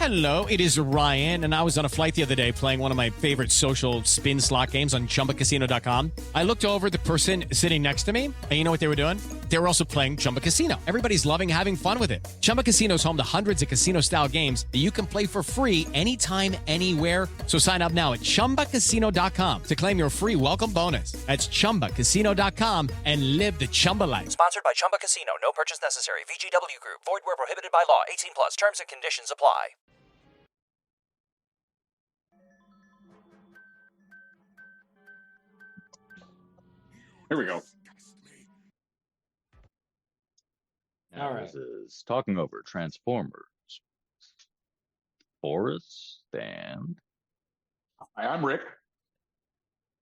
Hello, it is Ryan, and I was on a flight the other day playing one of my favorite social spin slot games on ChumbaCasino.com. I looked over at the person sitting next to me, and you know what they were doing? They were also playing Chumba Casino. Everybody's loving having fun with it. Chumba Casino is home to hundreds of casino-style games that you can play for free anytime, anywhere. So sign up now at ChumbaCasino.com to claim your free welcome bonus. That's ChumbaCasino.com and live the Chumba life. Sponsored by Chumba Casino. No purchase necessary. VGW Group. Void where prohibited by law. 18 plus. Terms and conditions apply. Here we go. All right. This is talking over Transformers. Forrest and... Hi, I'm Rick.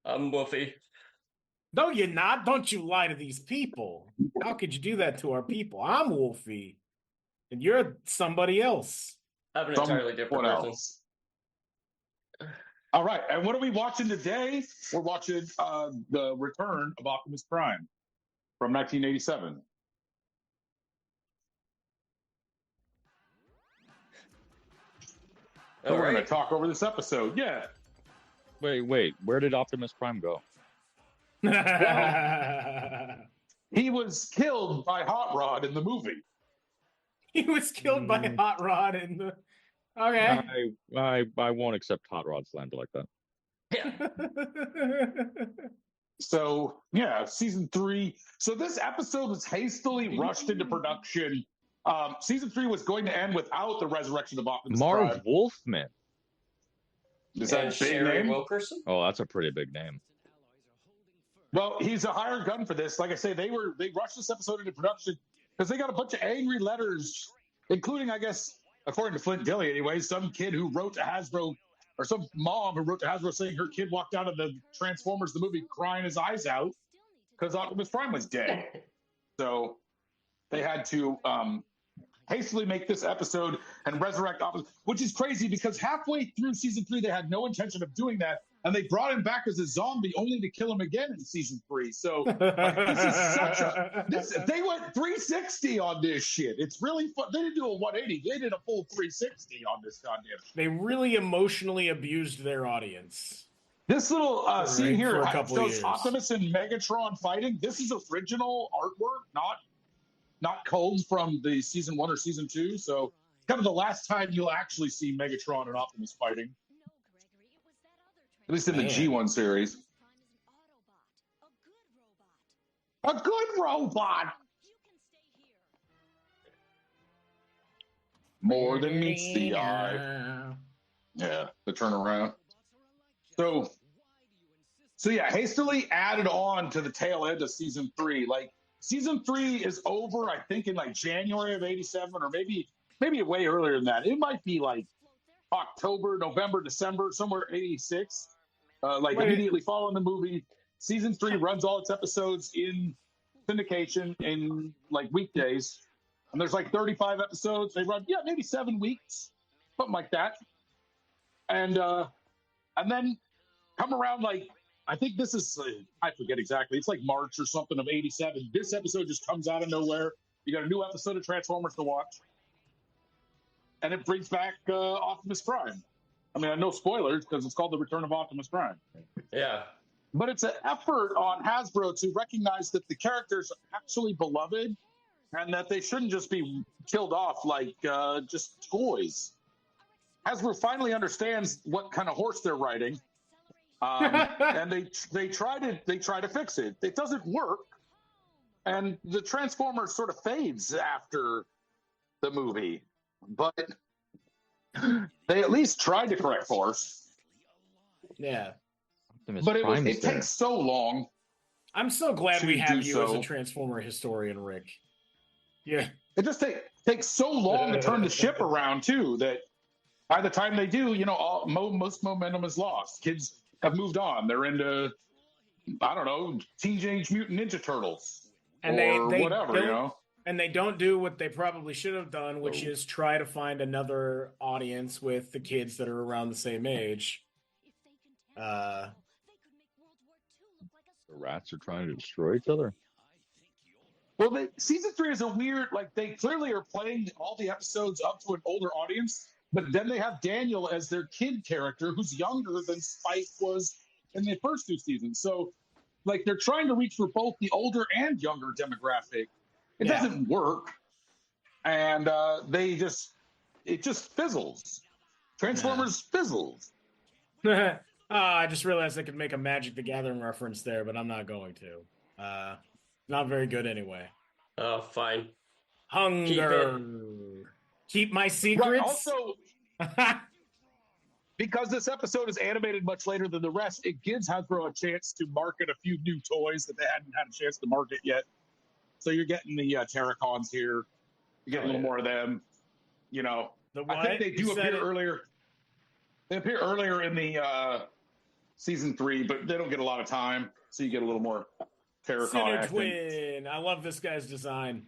I'm Wolfie. No, you're not. Don't you lie to these people. How could you do that to our people? I'm Wolfie, and you're somebody else. I'm an entirely different person. All right, and what are we watching today? We're watching the Return of Optimus Prime from 1987. So we're going to talk over this episode. Yeah. Wait. Where did Optimus Prime go? Well, he was killed by Hot Rod in the movie. He was killed by Hot Rod in the... Okay. I won't accept Hot Rod slander like that. Yeah. So, yeah, season 3. So this episode was hastily rushed into production. Season 3 was going to end without the resurrection of Optimus Marv Prime. Wolfman. Is that a big Sherry name? Wilkerson? Oh, that's a pretty big name. Well, he's a hired gun for this. Like I say, they rushed this episode into production because they got a bunch of angry letters, including, I guess, according to Flint Dille anyway, some kid who wrote to Hasbro, or some mom who wrote to Hasbro saying her kid walked out of the Transformers, the movie, crying his eyes out because Optimus Prime was dead. So they had to hastily make this episode and resurrect Optimus, which is crazy because halfway through season 3, they had no intention of doing that. And they brought him back as a zombie only to kill him again in season 3. So this is such a... they went 360 on this shit. It's really fun. They didn't do a 180. They did a full 360 on this goddamn shit. They really emotionally abused their audience. This little scene here shows years. Optimus and Megatron fighting. This is original artwork, not culled from the season 1 or season 2. So kind of the last time you'll actually see Megatron and Optimus fighting. At least in the G1 series. A good robot! More than meets the eye. Yeah, the turnaround. So yeah, hastily added on to the tail end of season 3. Like, season 3 is over, I think, in like January of 87, or maybe way earlier than that. It might be like October, November, December, somewhere 86. Immediately following the movie. Season 3 runs all its episodes in syndication in like weekdays. And there's like 35 episodes. They run, maybe 7 weeks, something like that. And then come around like, I think this is, I forget exactly. It's like March or something of 87. This episode just comes out of nowhere. You got a new episode of Transformers to watch. And it brings back Optimus Prime. I mean, no spoilers because it's called The Return of Optimus Prime. Yeah. But it's an effort on Hasbro to recognize that the characters are actually beloved and that they shouldn't just be killed off like just toys. Hasbro finally understands what kind of horse they're riding, and they try to fix it. It doesn't work, and the Transformers sort of fades after the movie, but they at least tried to correct course. Yeah. But it takes so long. I'm so glad we have you as a Transformer historian, Rick. Yeah. It just takes so long to turn the ship around, too, that by the time they do, most momentum is lost. Kids have moved on. They're into, I don't know, Teenage Mutant Ninja Turtles and or they whatever, And they don't do what they probably should have done, which is try to find another audience with the kids that are around the same age. The rats are trying to destroy each other. Well, season 3 is a weird, they clearly are playing all the episodes up to an older audience, But then they have Daniel as their kid character, who's younger than Spike was in the first 2 seasons. So, like, they're trying to reach for both the older and younger demographic. It doesn't work, and it just fizzles. Transformers fizzles. I just realized I could make a Magic the Gathering reference there, but I'm not going to. Not very good anyway. Oh, fine. Hunger. Keep my secrets. Right, also, because this episode is animated much later than the rest, it gives Hasbro a chance to market a few new toys that they hadn't had a chance to market yet. So you're getting the Terracons here. You get a little more of them. You know, I think they do appear earlier. They appear earlier in the season 3, but they don't get a lot of time, so you get a little more Terracon Sinner acting. Twin. I love this guy's design.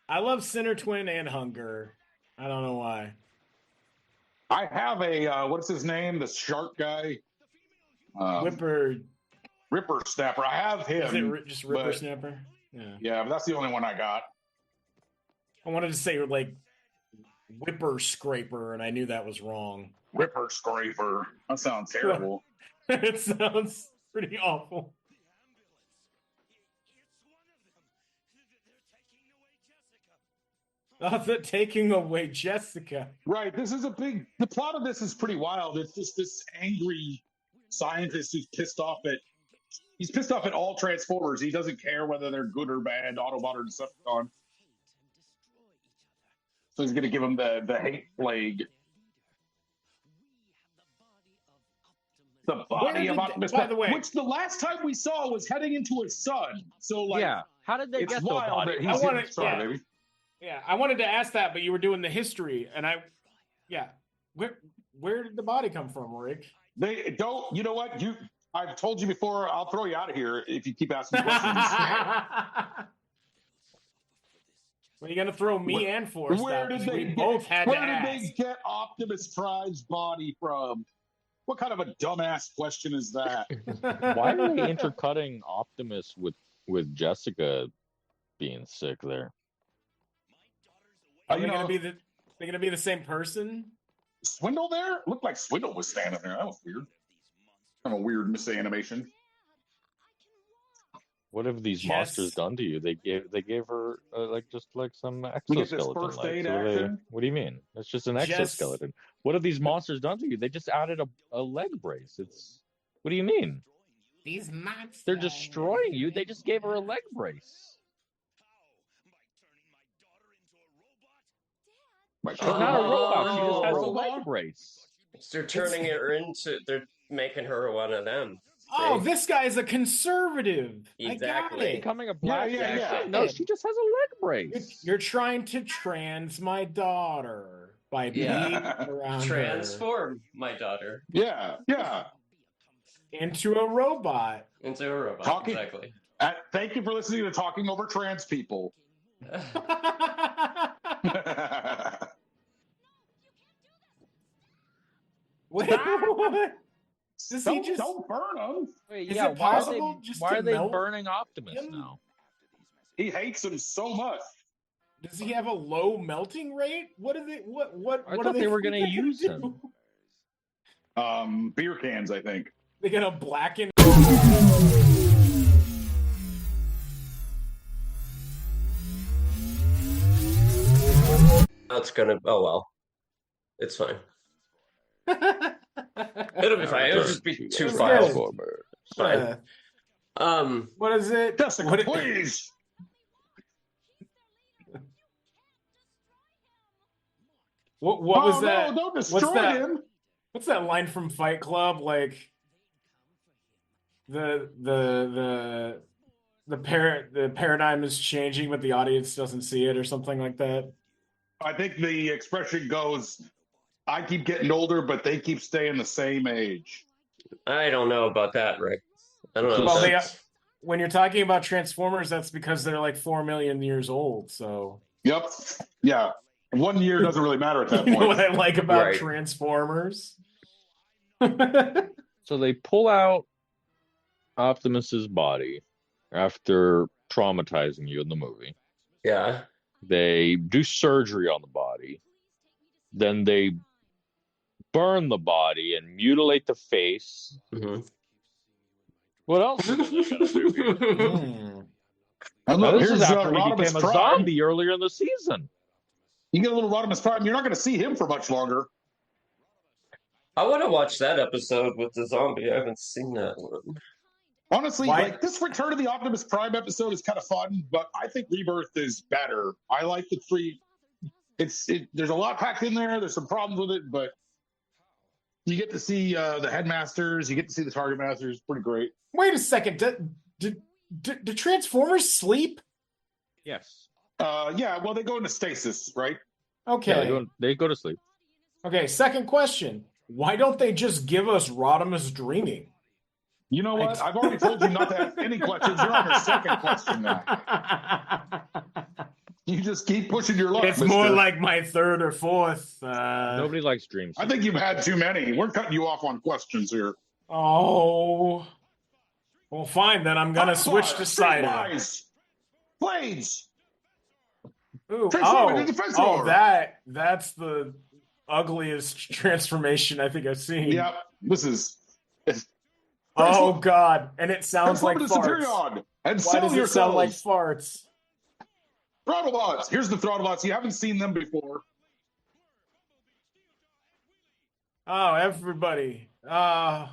I love Sinner Twin and Hunger. I don't know why. I have a what's his name? The shark guy. Ripper Snapper. I have him. Is it just Ripper Snapper? Yeah, but that's the only one I got. I wanted to say like Whipper Scraper, and I knew that was wrong. Ripper Scraper. That sounds terrible. It sounds pretty awful. Oh, they're taking away Jessica. Right. The plot of this is pretty wild. It's just this angry scientist who's pissed off at all Transformers. He doesn't care whether they're good or bad, Autobot or Decepticon. So he's going to give them the hate plague. The body of Optimus Prime, by the way, which the last time we saw was heading into his son. So, like, how did they get the body? Baby. Yeah, I wanted to ask that, but you were doing the history, and where did the body come from, Rick? They don't. You know what? I've told you before. I'll throw you out of here if you keep asking questions. Well, you're gonna throw me and Forrest out. We both had to ask. Where did they get Optimus Prime's body from? What kind of a dumbass question is that? Why are they intercutting Optimus with Jessica being sick there? Are they gonna be the same person? Swindle there? Looked like Swindle was standing there. That was weird. Kind of weird misanimation. What have these monsters done to you? They gave her just some exoskeleton. First aid action? What do you mean? It's just an exoskeleton. What have these monsters done to you? They just added a leg brace. What do you mean? These monsters. They're destroying you. They just gave her a leg brace. She's not a robot. She just has a leg brace. They're making her one of them. Oh, this guy is a conservative. Exactly. I got it. Becoming a black. Yeah. No, she just has a leg brace. You're trying to trans my daughter by being around Transform my daughter. Yeah. Into a robot. Exactly. Thank you for listening to Talking Over Trans People. Wait, what? Don't burn him. Wait, is it possible why are they burning Optimus now? He hates him so much. Does he have a low melting rate? What are they? What? I thought they were going to use him. Beer cans, I think. They're gonna blacken. That's gonna. Oh well, it's fine. It'll be fine. It'll just be 2 files. Fine. What is it? Jessica, please. What was that? No, don't destroy him. What's that line from Fight Club? Like the paradigm is changing, but the audience doesn't see it, or something like that. I think the expression goes, I keep getting older, but they keep staying the same age. I don't know about that, Rick. I don't know. Well, when you're talking about Transformers, that's because they're like 4 million years old. So. Yep. Yeah. 1 year doesn't really matter at that point. You know what I like about Transformers? So they pull out Optimus's body after traumatizing you in the movie. Yeah. They do surgery on the body. Then they burn the body and mutilate the face. Mhm. What else is in that movie? And Now, look, this is here's after he Rodimus became a Prime. zombie earlier in the season. You get a little Rodimus Prime. You're not going to see him for much longer. I want to watch that episode with the zombie. I haven't seen that one. Honestly, Why- like this Return of the Optimus Prime episode is kind of fun, but I think Rebirth is better. I like the three. There's a lot packed in there. There's some problems with it, but you get to see the headmasters. You get to see the target masters. Pretty great. Wait a second. Do Transformers sleep? Yes. Yeah. Well, they go into stasis, right? Okay. Yeah, they go to sleep. Okay, second question. Why don't they just give us Rodimus dreaming? You know what? I've already told you not to ask any questions. You're on your second question now. You just keep pushing your luck. It's mister. more like my third or fourth. Nobody likes dreams. I think you've had too many. We're cutting you off on questions here. Oh. Well, fine, then I'm going to switch to cider. Streetwise, Blades. Ooh, Transform into Defense Roar. that's the ugliest transformation I think I've seen. Yep. This is. Oh, God. And it sounds like Transform into farts. Superion and Why sell does it yourselves. sound like farts? Throttlebots. Here's the Throttlebots. You haven't seen them before. Oh, everybody. Yeah.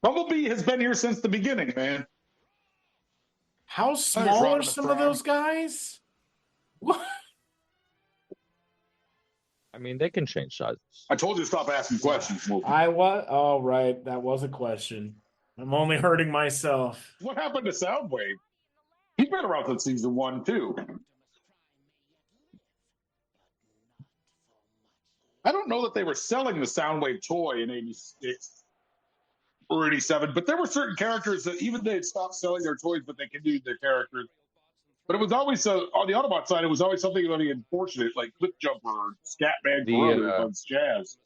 Bumblebee has been here since the beginning, man. How small are Rodimus some of Prime. those guys? What? I mean, they can change sizes. I told you to stop asking questions, Wolfie. Oh, right. That was a question. I'm only hurting myself. What happened to Soundwave? He's been around since season 1, too. I don't know that they were selling the Soundwave toy in 86 or 87, but there were certain characters that even they'd stopped selling their toys, but they continued their characters. But it was always, on the Autobot side, it was always something really unfortunate, like Cliff Jumper or Scatman Carruthers on Jazz.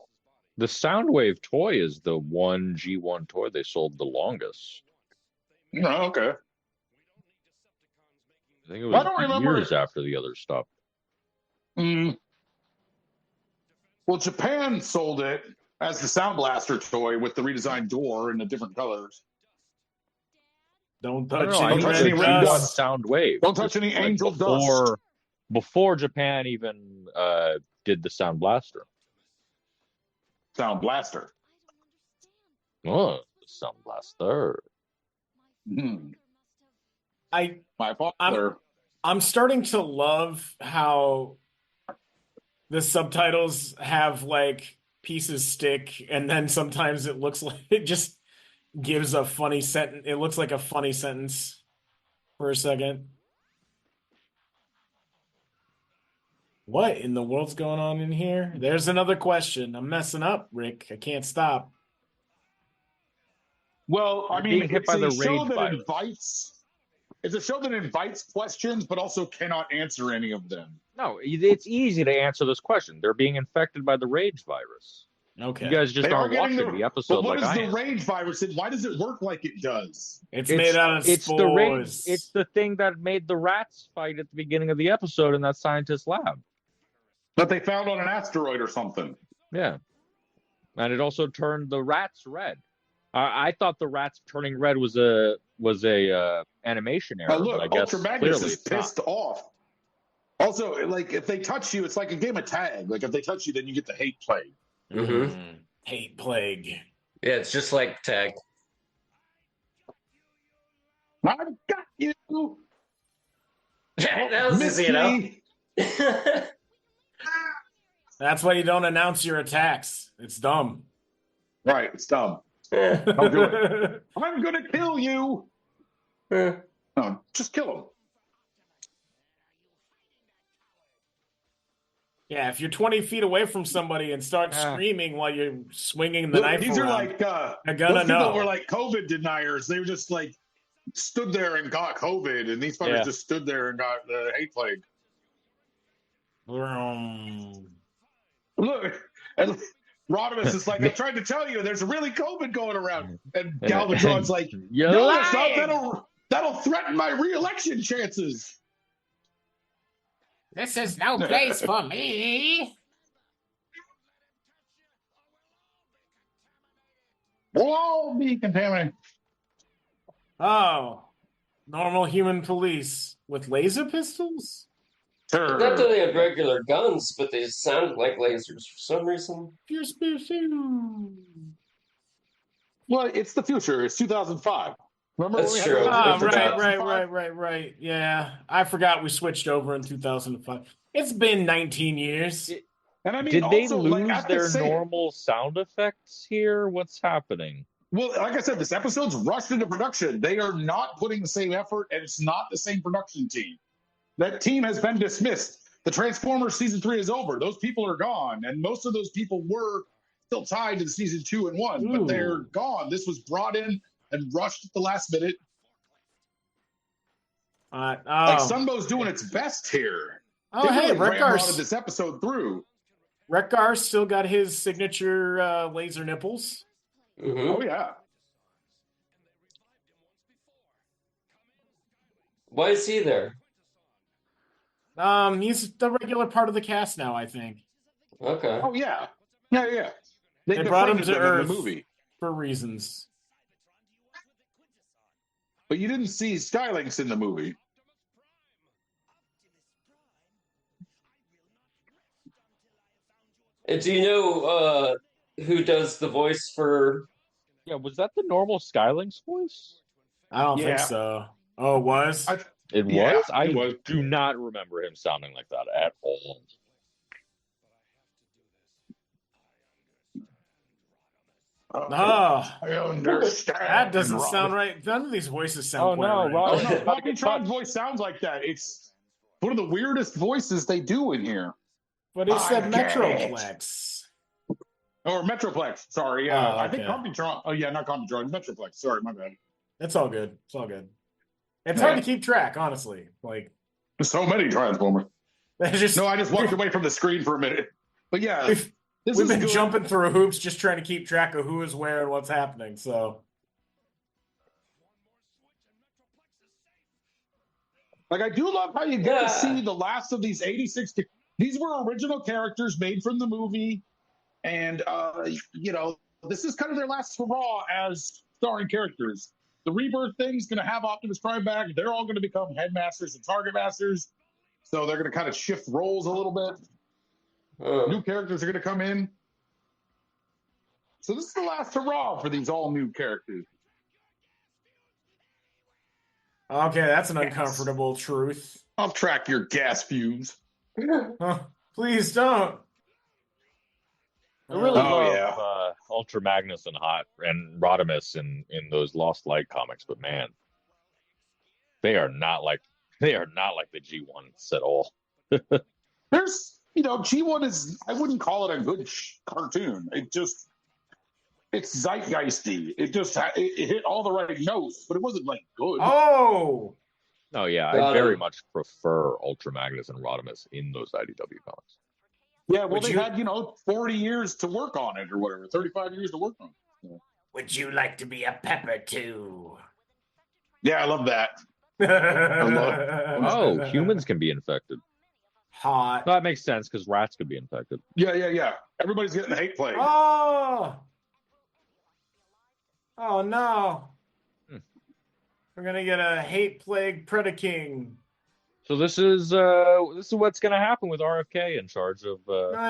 The Soundwave toy is the one G1 toy they sold the longest. Oh, okay. I think it I don't was remember years after the other stuff. Mm. Well, Japan sold it as the Sound Blaster toy with the redesigned door in the different colors. Don't I don't touch know, I any touch think any red red G1 dust. Soundwave. Don't touch any Like angel before, dust. Before Japan even did the Sound Blaster. Sound Blaster. Oh, the Sound Blaster. Hmm. I'm My father. starting to love how the subtitles have like pieces stick, and then sometimes it looks like it just gives a funny sentence. It looks like a funny sentence for a second. What in the world's going on in here? There's another question. I'm messing up, Rick. I can't stop. Well, I You're mean, being hit it's by a the show rage that virus. invites. It's a show that invites questions, but also cannot answer any of them. No, it's easy to answer this question. They're being infected by the rage virus. Okay. You guys just They are aren't getting watching the But episode what like is I the am. rage virus, and why does it work like it does? It's made out of It's the rage. spores. It's the thing that made the rats fight at the beginning of the episode in that scientist lab. That they found on an asteroid or something. Yeah, and it also turned the rats red. I thought the rats turning red was a animation error, Look, but I guess Ultra Magnus clearly is it's not. pissed off. Also, like if they touch you, it's like a game of tag. Like if they touch you, then you get the hate plague. Mm-hmm. Hate plague. Yeah, it's just like tag. I've got you. That was Missed easy enough. me. That's why you don't announce your attacks. It's dumb. Right, it's dumb. Don't do it. I'm gonna kill you. No, just kill him. Yeah, if you're 20 feet away from somebody and start screaming while you're swinging the Look, knife these around, are like they're gonna those people know. were like COVID deniers. They were just like stood there and got COVID, and these fuckers Yeah. just stood there and got the hate plague. Look, and Rodimus is like, I tried to tell you, there's really COVID going around, and Galvatron's like, You're no, it's not. lying! That'll threaten my re-election chances. This is no place for me. all be contaminated. Oh, normal human police with laser pistols? Sure. Not that they have regular guns, but they sound like lasers for some reason. Your species. Well, it's the future. It's 2005. Remember That's when we true. had Oh, I forgot. right. Yeah, I forgot we switched over in 2005. It's been 19 years. And I mean, Did they also, lose like, their normal sound effects here? What's happening? Well, like I said, this episode's rushed into production. They are not putting the same effort, and it's not the same production team. That team has been dismissed. The Transformers season 3 is over. Those people are gone, and most of those people were still tied to the season 2 and 1, but they're gone. This was brought in and rushed at the last minute. Like Sunbow's doing its best here. Oh, hey, Rekgar's this episode through. Rekgar still got his signature laser nipples. Mm-hmm. Oh yeah. Why is he there? He's the regular part of the cast now, I think. Okay. Oh yeah. Yeah. They brought him to them Earth in the movie for reasons. but you didn't see Skylinks in the movie. And do you know who does the voice for? Yeah, was that the normal Skylink's voice? I don't think so. Oh, it was? It Yeah, was? I it was. do not remember him sounding like that at all. Oh, I understand. that doesn't sound right. None of these voices sound quite right. Oh no, Poppytron's voice sounds like that. It's one of the weirdest voices they do in here. But he said I get it. Metroplex. Or Metroplex, sorry. Oh, I think okay. Poppytron. Oh yeah, not Poppytron, Metroplex. Sorry, my bad. It's all good. It's all good. It's hard to keep track, honestly. Like, There's so many Transformers. I just walked away from the screen for a minute. But yeah, we've been jumping through hoops just trying to keep track of who is where and what's happening. So, like, I do love how you get to see the last of these 86. These were original characters made from the movie, and this is kind of their last hurrah as starring characters. The Rebirth thing's going to have Optimus Prime back. They're all going to become Headmasters and Target Masters, so they're going to kind of shift roles a little bit. New characters are going to come in. So this is the last hurrah for these all new characters. okay, that's an uncomfortable truth. I'll track your gas fumes. Please don't. I really love Ultra Magnus and Rodimus in those Lost Light comics, but man, they are not like the G1s at all. There's G1 is, I wouldn't call it a good cartoon. It's zeitgeisty. It hit all the right notes, but it wasn't like good. Oh yeah, I very much prefer Ultra Magnus and Rodimus in those IDW comics. Yeah, well, they had 40 years to work on it or whatever, 35 years to work on it. Yeah. Would you like to be a pepper too? Yeah, I love that. Oh, humans can be infected. Hot. That makes sense because rats could be infected. Yeah. Everybody's getting the hate plague. Oh no. We're gonna get a hate plague Predaking. So this is what's going to happen with RFK in charge of. Well,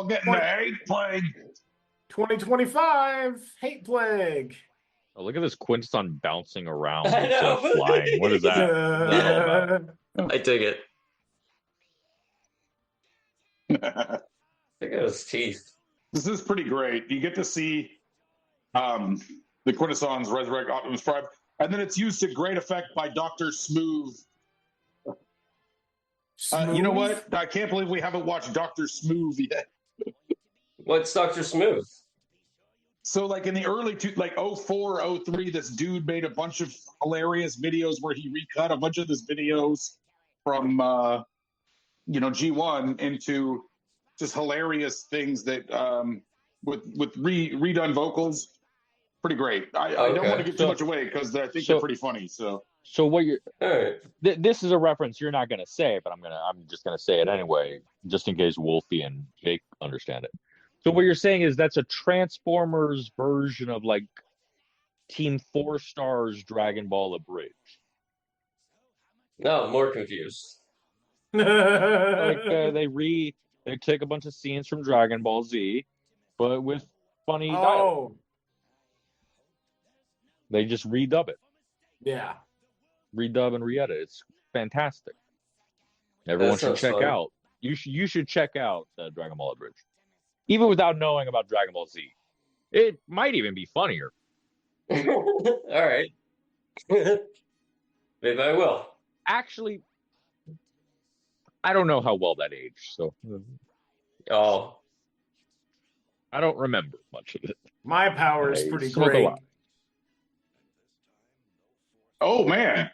getting the hate plague. 2025 hate plague. Oh, look at this Quinton bouncing around instead of flying. What is that? I dig it. Look at his teeth. This is pretty great. You get to see the Quintessons resurrect Optimus Prime. And then it's used to great effect by Dr. Smooth. You know what? I can't believe we haven't watched Dr. Smooth yet. What's Dr. Smooth? So, like in the early 04, 03, this dude made a bunch of hilarious videos where he recut a bunch of his videos from, G1 into just hilarious things that with redone vocals. Pretty great. I don't want to give too much away because I think they're pretty funny. So what you're this is a reference you're not going to say, but I'm just going to say it anyway, just in case Wolfie and Jake understand it. So what you're saying is that's a Transformers version of like Team 4 Stars Dragon Ball Abridged. No, I'm more confused. Like they take a bunch of scenes from Dragon Ball Z, but with funny dialogue. Oh, They just redub it, yeah. redub and re-edit. It's fantastic. Everyone should sounds check fun. out. You should check out Dragon Ball Abridged, even without knowing about Dragon Ball Z. It might even be funnier. All right. Maybe I will. Actually, I don't know how well that aged, so Oh, I don't remember much of it. My power is I pretty smoke a great. lot. Oh man,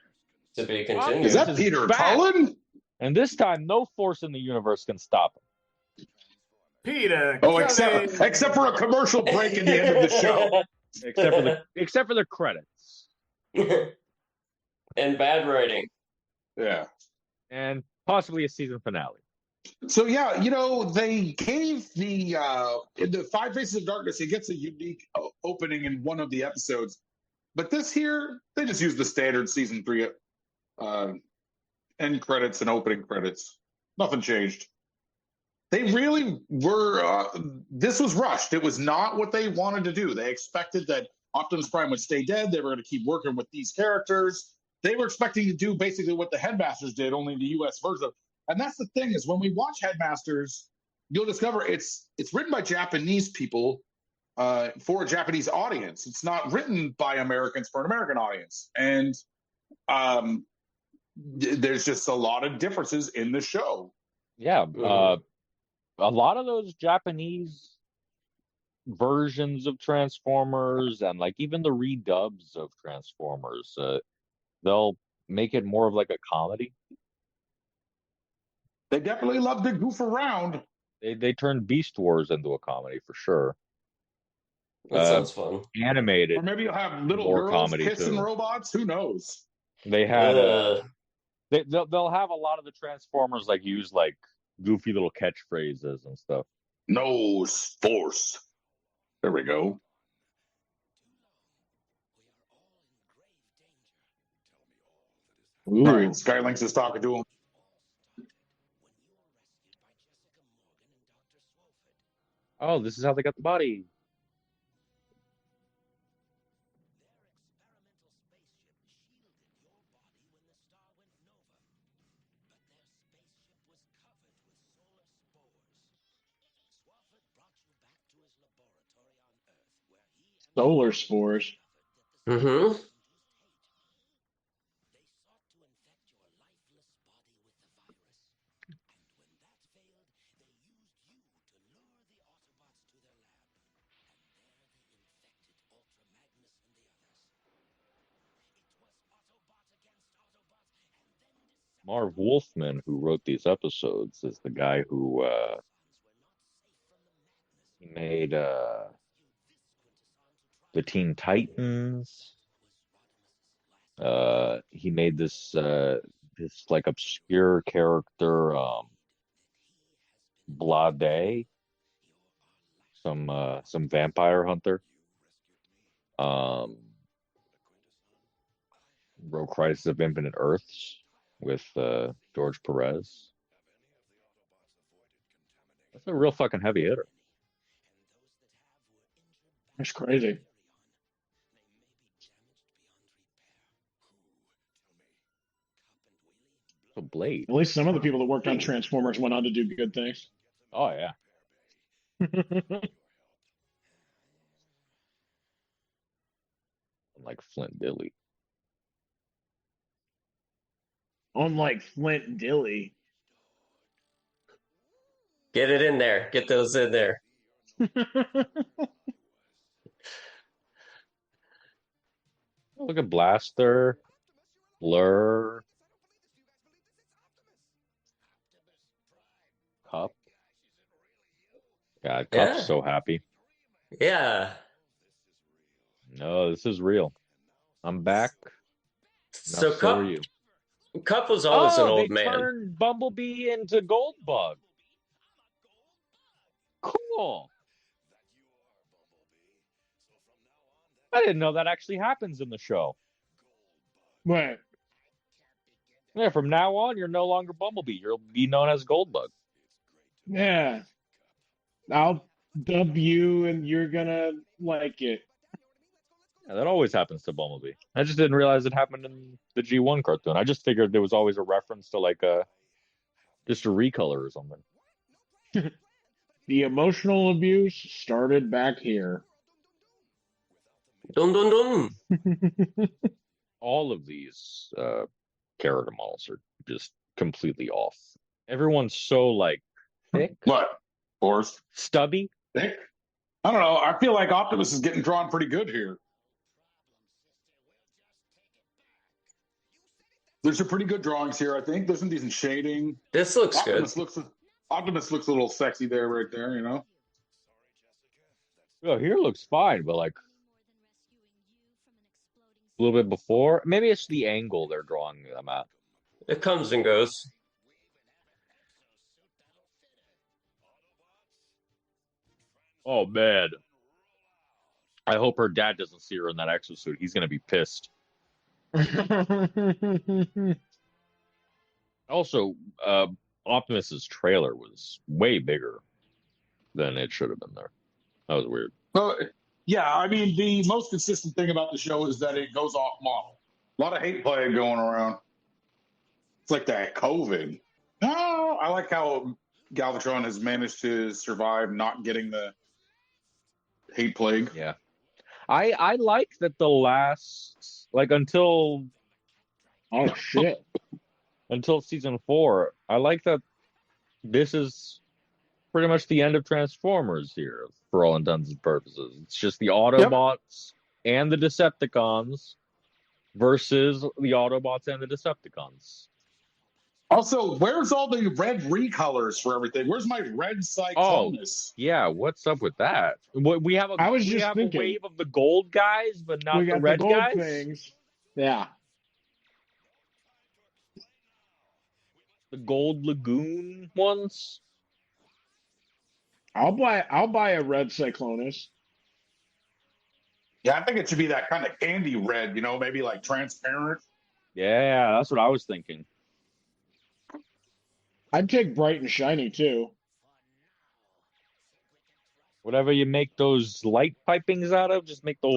to be is continued. that is Peter back. Cullen? And this time, no force in the universe can stop him. Peter. Oh, Cullen. except for a commercial break at the end of the show. Except for the credits And bad writing. Yeah. and possibly a season finale. So yeah, they gave in the Five Faces of Darkness, it gets a unique opening in one of the episodes, but this here they just used the standard season 3 end credits and opening credits. Nothing changed. They really were. This was rushed. It was not what they wanted to do. They expected that Optimus Prime would stay dead. They were going to keep working with these characters. They were expecting to do basically what the Headmasters did, only the U.S. version. And that's the thing is when we watch Headmasters, you'll discover it's written by Japanese people for a Japanese audience. It's not written by Americans for an American audience. And there's just a lot of differences in the show. Yeah, a lot of those Japanese versions of Transformers and like even the redubs of Transformers, they'll make it more of like a comedy. They definitely love to goof around. They turned Beast Wars into a comedy for sure. That sounds fun. Or Animated, maybe you'll have little more girls comedy kissing too. robots. Who knows? They had they'll have a lot of the Transformers like use like goofy little catchphrases and stuff. No force. There we go. All right, Skylinks is talking to him. Oh, this is how they got the body. Solar spores. Mm-hmm. Marv Wolfman, who wrote these episodes, is the guy who he made the Teen Titans. He made this like obscure character, Blade, some vampire hunter. Wrote Crisis of Infinite Earths with George Perez. That's a real fucking heavy hitter. That's crazy. A Blade. At least some of the people that worked on Transformers went on to do good things. Oh yeah. Like Flint Dille. Unlike Flint Dille. Get it in there. Get those in there. Look at Blaster, Blur, Cup. God, Cup's Yeah. so happy. Yeah. No, this is real. I'm back. Now So so are you. Cup was always an old they man. turned Bumblebee into Goldbug. Cool. I didn't know that actually happens in the show. What? Yeah, from now on, you're no longer Bumblebee. You'll be known as Goldbug. Yeah. I'll dub you and you're gonna like it. Yeah, that always happens to Bumblebee. I just didn't realize it happened in the G1 cartoon. I just figured there was always a reference to like just a recolor or something. The emotional abuse started back here. Dun dun dun. All of these character models are just completely off. Everyone's so like thick, What? Forrest? stubby. Thick? I don't know. I feel like Optimus is getting drawn pretty good here. There's some pretty good drawings here, I think. There's some decent shading. This looks Optimus good. Optimus looks a little sexy there, right there, you know? Oh, here looks fine, but like a little bit before, maybe it's the angle they're drawing them at. It comes and goes. Oh man. I hope her dad doesn't see her in that exosuit. He's gonna be pissed. Also, Optimus's trailer was way bigger than it should have been there. That was weird. Well, yeah, I mean, the most consistent thing about the show is that it goes off model. A lot of hate play going around. It's like that COVID. Oh, I like how Galvatron has managed to survive not getting the hate plague. Yeah. I like that the last until Oh shit. until season 4, I like that this is pretty much the end of Transformers here for all intents and purposes. It's just the Autobots and the Decepticons versus the Autobots and the Decepticons. Also, where's all the red recolors for everything? Where's my red Cyclonus? Yeah, what's up with that? We have I was just a thinking. wave of the gold guys, but not We the got red the gold guys. things. Yeah. The gold lagoon ones. I'll buy a red Cyclonus. Yeah, I think it should be that kind of candy red, you know, maybe like transparent. Yeah, that's what I was thinking. I'd take bright and shiny too. Whatever you make those light pipings out of, just make the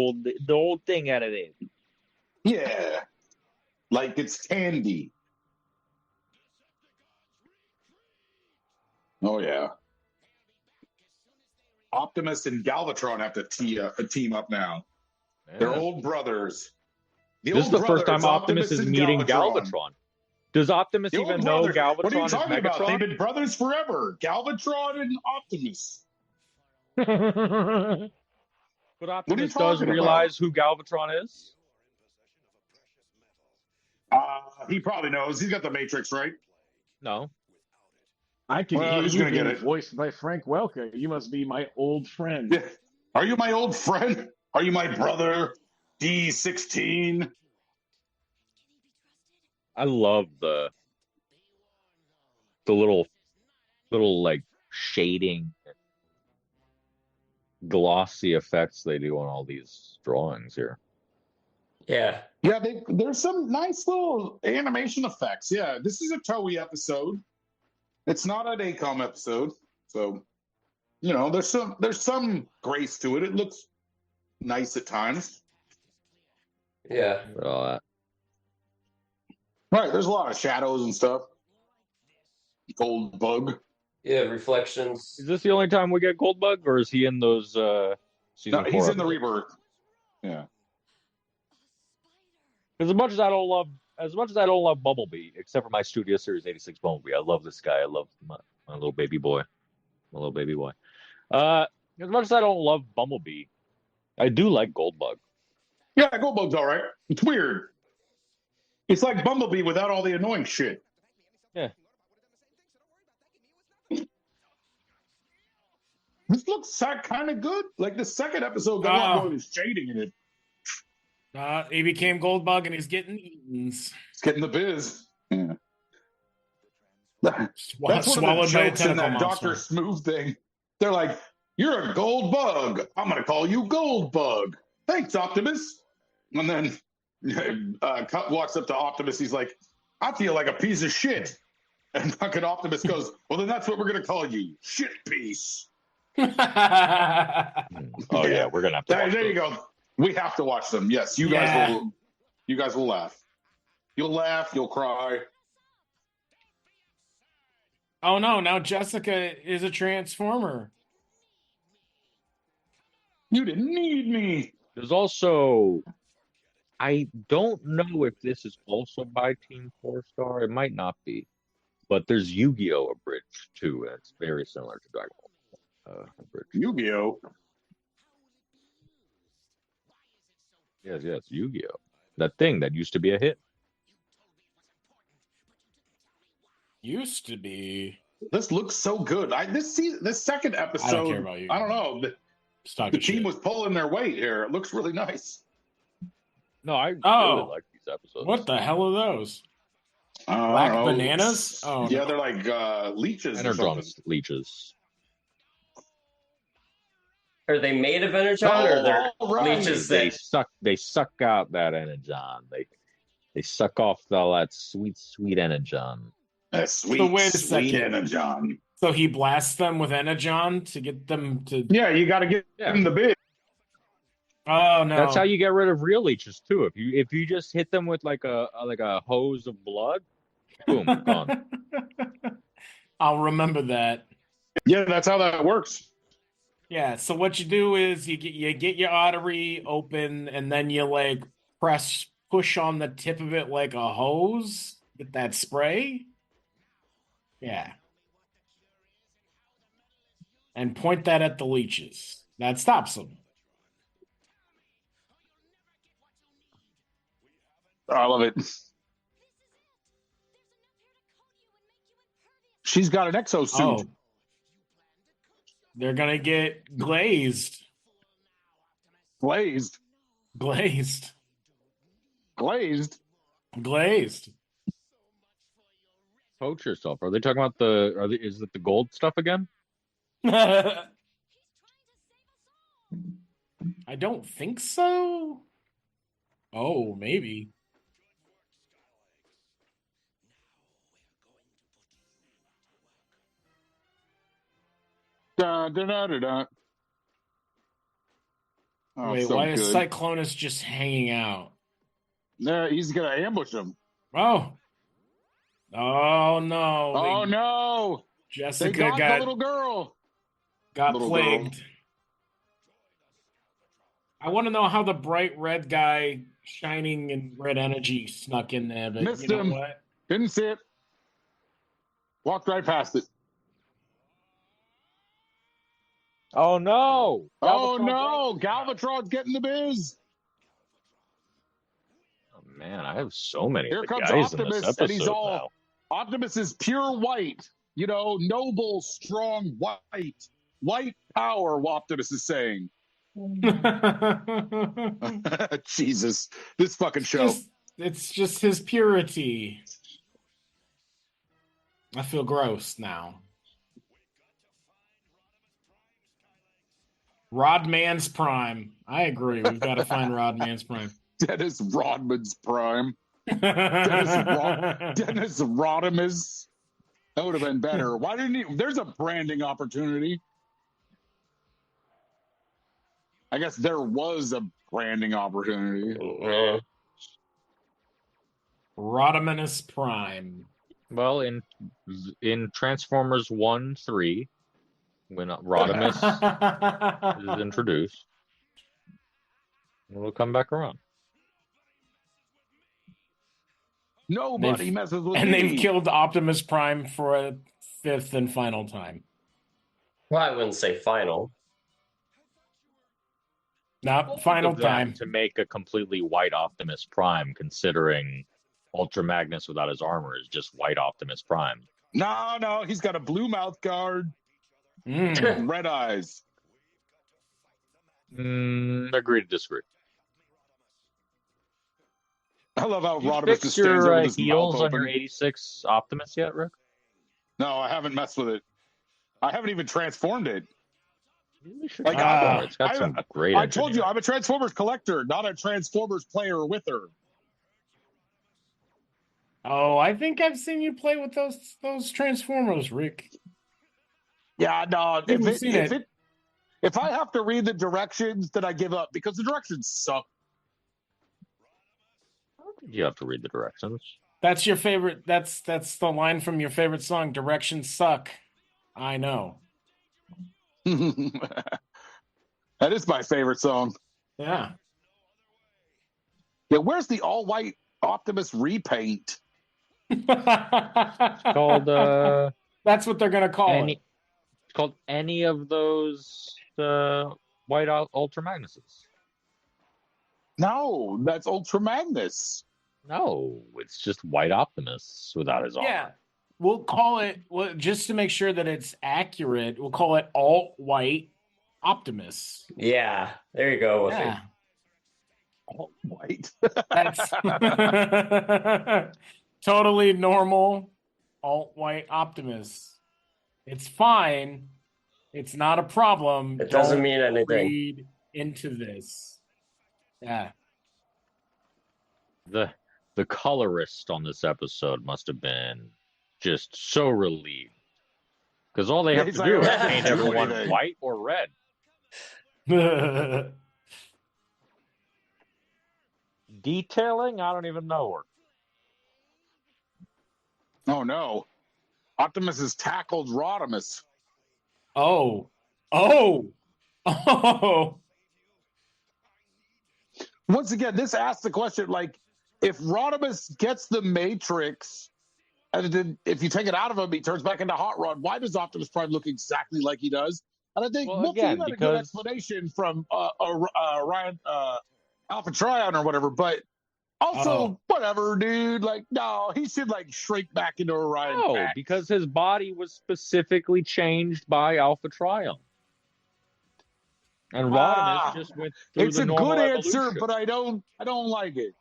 whole thing out of it. Yeah, like it's candy. Oh, yeah. Optimus and Galvatron have to team up now. Yeah. They're old brothers. This is the first time Optimus is and meeting Galvatron. Does Optimus The old even know brothers. Galvatron What are you is talking about? They've Megatron? been brothers forever. Galvatron and Optimus. But What are you Optimus does talking realize who Galvatron is? He probably knows. He's got the Matrix, right? No. I can Well, hear who's you gonna get being it? voiced by Frank Welker. You must be my old friend. Yeah. Are you my old friend? Are you my brother? D16? I love the little like shading, glossy effects they do on all these drawings here. Yeah. Yeah, there's some nice little animation effects. Yeah, this is a Toei episode. It's not an ACOM episode, so you know there's some grace to it. It looks nice at times. Yeah. All that. Right, there's a lot of shadows and stuff. Gold bug. Yeah, reflections. Is this the only time we get Goldbug, or is he in those season 4 No, he's in the episodes? rebirth. Yeah. As much as I don't love Bumblebee, except for my Studio Series 86 Bumblebee, I love this guy. I love my little baby boy. My little baby boy. As much as I don't love Bumblebee, I do like Goldbug. Yeah, Goldbug's all right. It's weird. It's like Bumblebee without all the annoying shit. Yeah. This looks kind of good. Like the second episode got a lot more shading in it. He became Goldbug and he's getting eatens. It's getting the biz. Yeah. That's one of the Swallowed by a jokes in tentacle that monster. Dr. Smooth thing. They're like, "You're a gold bug. I'm going to call you Goldbug." thanks, Optimus. And then Cut walks up to Optimus. He's like, I feel like a piece of shit. And fucking Optimus goes, well, then that's what we're going to call you. Shit piece. Oh, yeah, we're going to have to watch There you those. go. We have to watch them. Yes, you guys will laugh. You'll laugh. You'll cry. Oh, no. Now Jessica is a Transformer. You didn't need me. There's also, I don't know if this is also by Team 4-Star. It might not be. But there's Yu-Gi-Oh! Abridged, too. And it's very similar to Dragon Ball. Abridged. Yu-Gi-Oh! Yes, Yu-Gi-Oh! That thing that used to be a hit. Used to be. This looks so good. This second episode, I don't care about you. I don't know. The team was pulling their weight here. It looks really nice. No, I really like these episodes. What the hell are those? Black bananas? Oh, yeah, no. they're like leeches. Energon leeches. Are they made of Energon, or they're leeches They that suck out that Energon. They suck off all that sweet Energon. Sweet wait a second. Energon. So he blasts them with Energon to get them to. Yeah, you got to get them the big. Oh no! That's how you get rid of real leeches too. If you just hit them with like a hose of blood, boom, gone. I'll remember that. Yeah, that's how that works. Yeah. So what you do is you get your artery open, and then you like push on the tip of it like a hose. Get that spray. Yeah. And point that at the leeches. That stops them. I love it. She's got an exosuit. Oh. They're gonna get glazed. Glazed. Glazed. Glazed. Glazed. Coach yourself. Are they talking about is it the gold stuff again? I don't think so. Oh, maybe. Da, da, da, da, da. Oh, Wait, so why good. is Cyclonus just hanging out? Yeah, he's gonna ambush him. Oh. Oh no. Oh no. Jessica They got got the little girl. got Little plagued. girl. I want to know how the bright red guy shining in red energy snuck in there, but Missed you know him. what? Didn't see it. Walked right past it. Oh no! Oh no! Galvatron's getting the biz. Oh man, I have so many Here of the comes guys in Optimus, this episode and he's all now. Optimus is pure white. You know, noble, strong, white. White power, Optimus is saying. Jesus. This fucking show. It's just his purity. I feel gross now. Rodman's Prime. I agree. We've got to find Rodman's Prime. Dennis Rodman's Prime. Dennis Rodimus. That would have been better. Why didn't he? There's a branding opportunity. I guess there was a branding opportunity. Rodimus Prime. Well, in Transformers 1-3, when Rodimus is introduced, we'll come back around. Nobody messes with and me. they've killed Optimus Prime for a fifth and final time. Well, I wouldn't say final. Not final time. To make a completely white Optimus Prime, considering Ultra Magnus without his armor is just white Optimus Prime. No, he's got a blue mouth guard, red eyes. Agree to disagree. I love how Did you Rodimus fix just stands there your with his heels mouth on open. your 86 Optimus yet, Rick? No, I haven't messed with it. I haven't even transformed it. We should Like, check more. It's got some great. I told you, I'm a Transformers collector, not a Transformers player with her. Oh, I think I've seen you play with those Transformers, Rick. Yeah, no. If I have to read the directions, then I give up because the directions suck. You have to read the directions. That's your favorite. That's the line from your favorite song. Directions suck. I know. That is my favorite song. Yeah. Yeah, where's the all white Optimus repaint? It's called That's what they're gonna call it. It's called any of those white Ultra Magnuses. No, that's Ultra Magnus. No, it's just white Optimus without his armor. Yeah. We'll call it, well, just to make sure that it's accurate, we'll call it alt white Optimus. Yeah, there you go with Yeah. it. All white. That's totally normal alt white Optimus. It's fine. It's not a problem. It doesn't Don't mean anything. read into this. Yeah. The colorist on this episode must have been just so relieved. Because all they have to do is paint everyone white or red. Detailing? I don't even know her. Oh no. Optimus has tackled Rodimus. Oh. Once again, this asks the question, like, if Rodimus gets the Matrix, and then if you take it out of him, he turns back into Hot Rod, why does Optimus Prime look exactly like he does? And I think you had a good explanation from Ryan Alpha Trion or whatever, but also, whatever, dude. Like, no, he should, like, shrink back into Orion. No, because his body was specifically changed by Alpha Trion. And Rodimus just went through it's the a normal good answer, evolution. but I don't like it.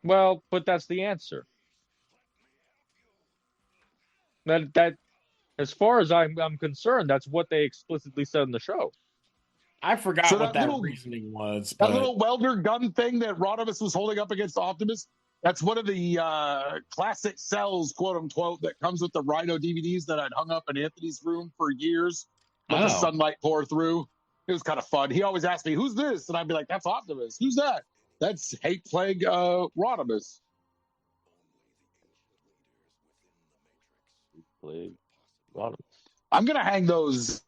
Well, but that's the answer. That as far as I'm concerned, that's what they explicitly said in the show. I forgot So what that that little- reasoning was. That But little welder gun thing that Rodimus was holding up against Optimus, that's one of the classic cells, quote unquote, that comes with the Rhino DVDs that I'd hung up in Anthony's room for years. Let the sunlight pour through. It was kind of fun. He always asked me, "Who's this?" And I'd be like, "That's Optimus." "Who's that?" "That's Hate Plague Rodimus." Rodimus. I'm gonna hang those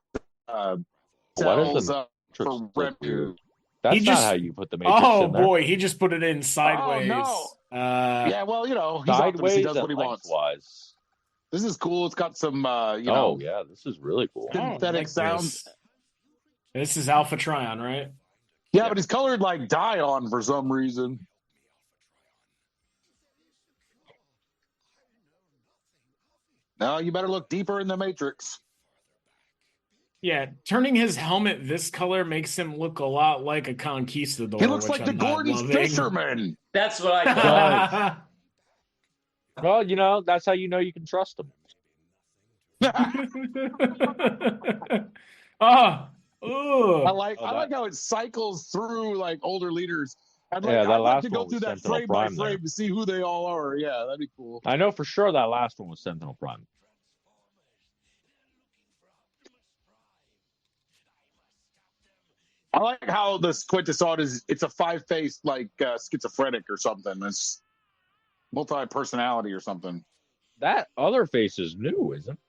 cells up for Rem. That's not how you put the Matrix in there. Boy, he just put it in sideways. Oh, no. Yeah, well, you know, he's sideways Optimus. He does and what he wants. lengthwise. This is cool. It's got some, oh, yeah, this is really cool. Synthetic sounds. This is Alpha Trion, right? Yeah, but he's colored like Dion for some reason. No, you better look deeper in the Matrix. Yeah, turning his helmet this color makes him look a lot like a conquistador. He looks like the I'm Gordon Fisherman. That's what I thought. Well, you know, that's how you know you can trust him. I like how it cycles through like older leaders. I'd like to go through that frame by frame to see who they all are. Yeah, that'd be cool. I know for sure that last one was Sentinel Prime. I like how the Quintessot it's a five-faced like schizophrenic or something. It's multi-personality or something. That other face is new, isn't it?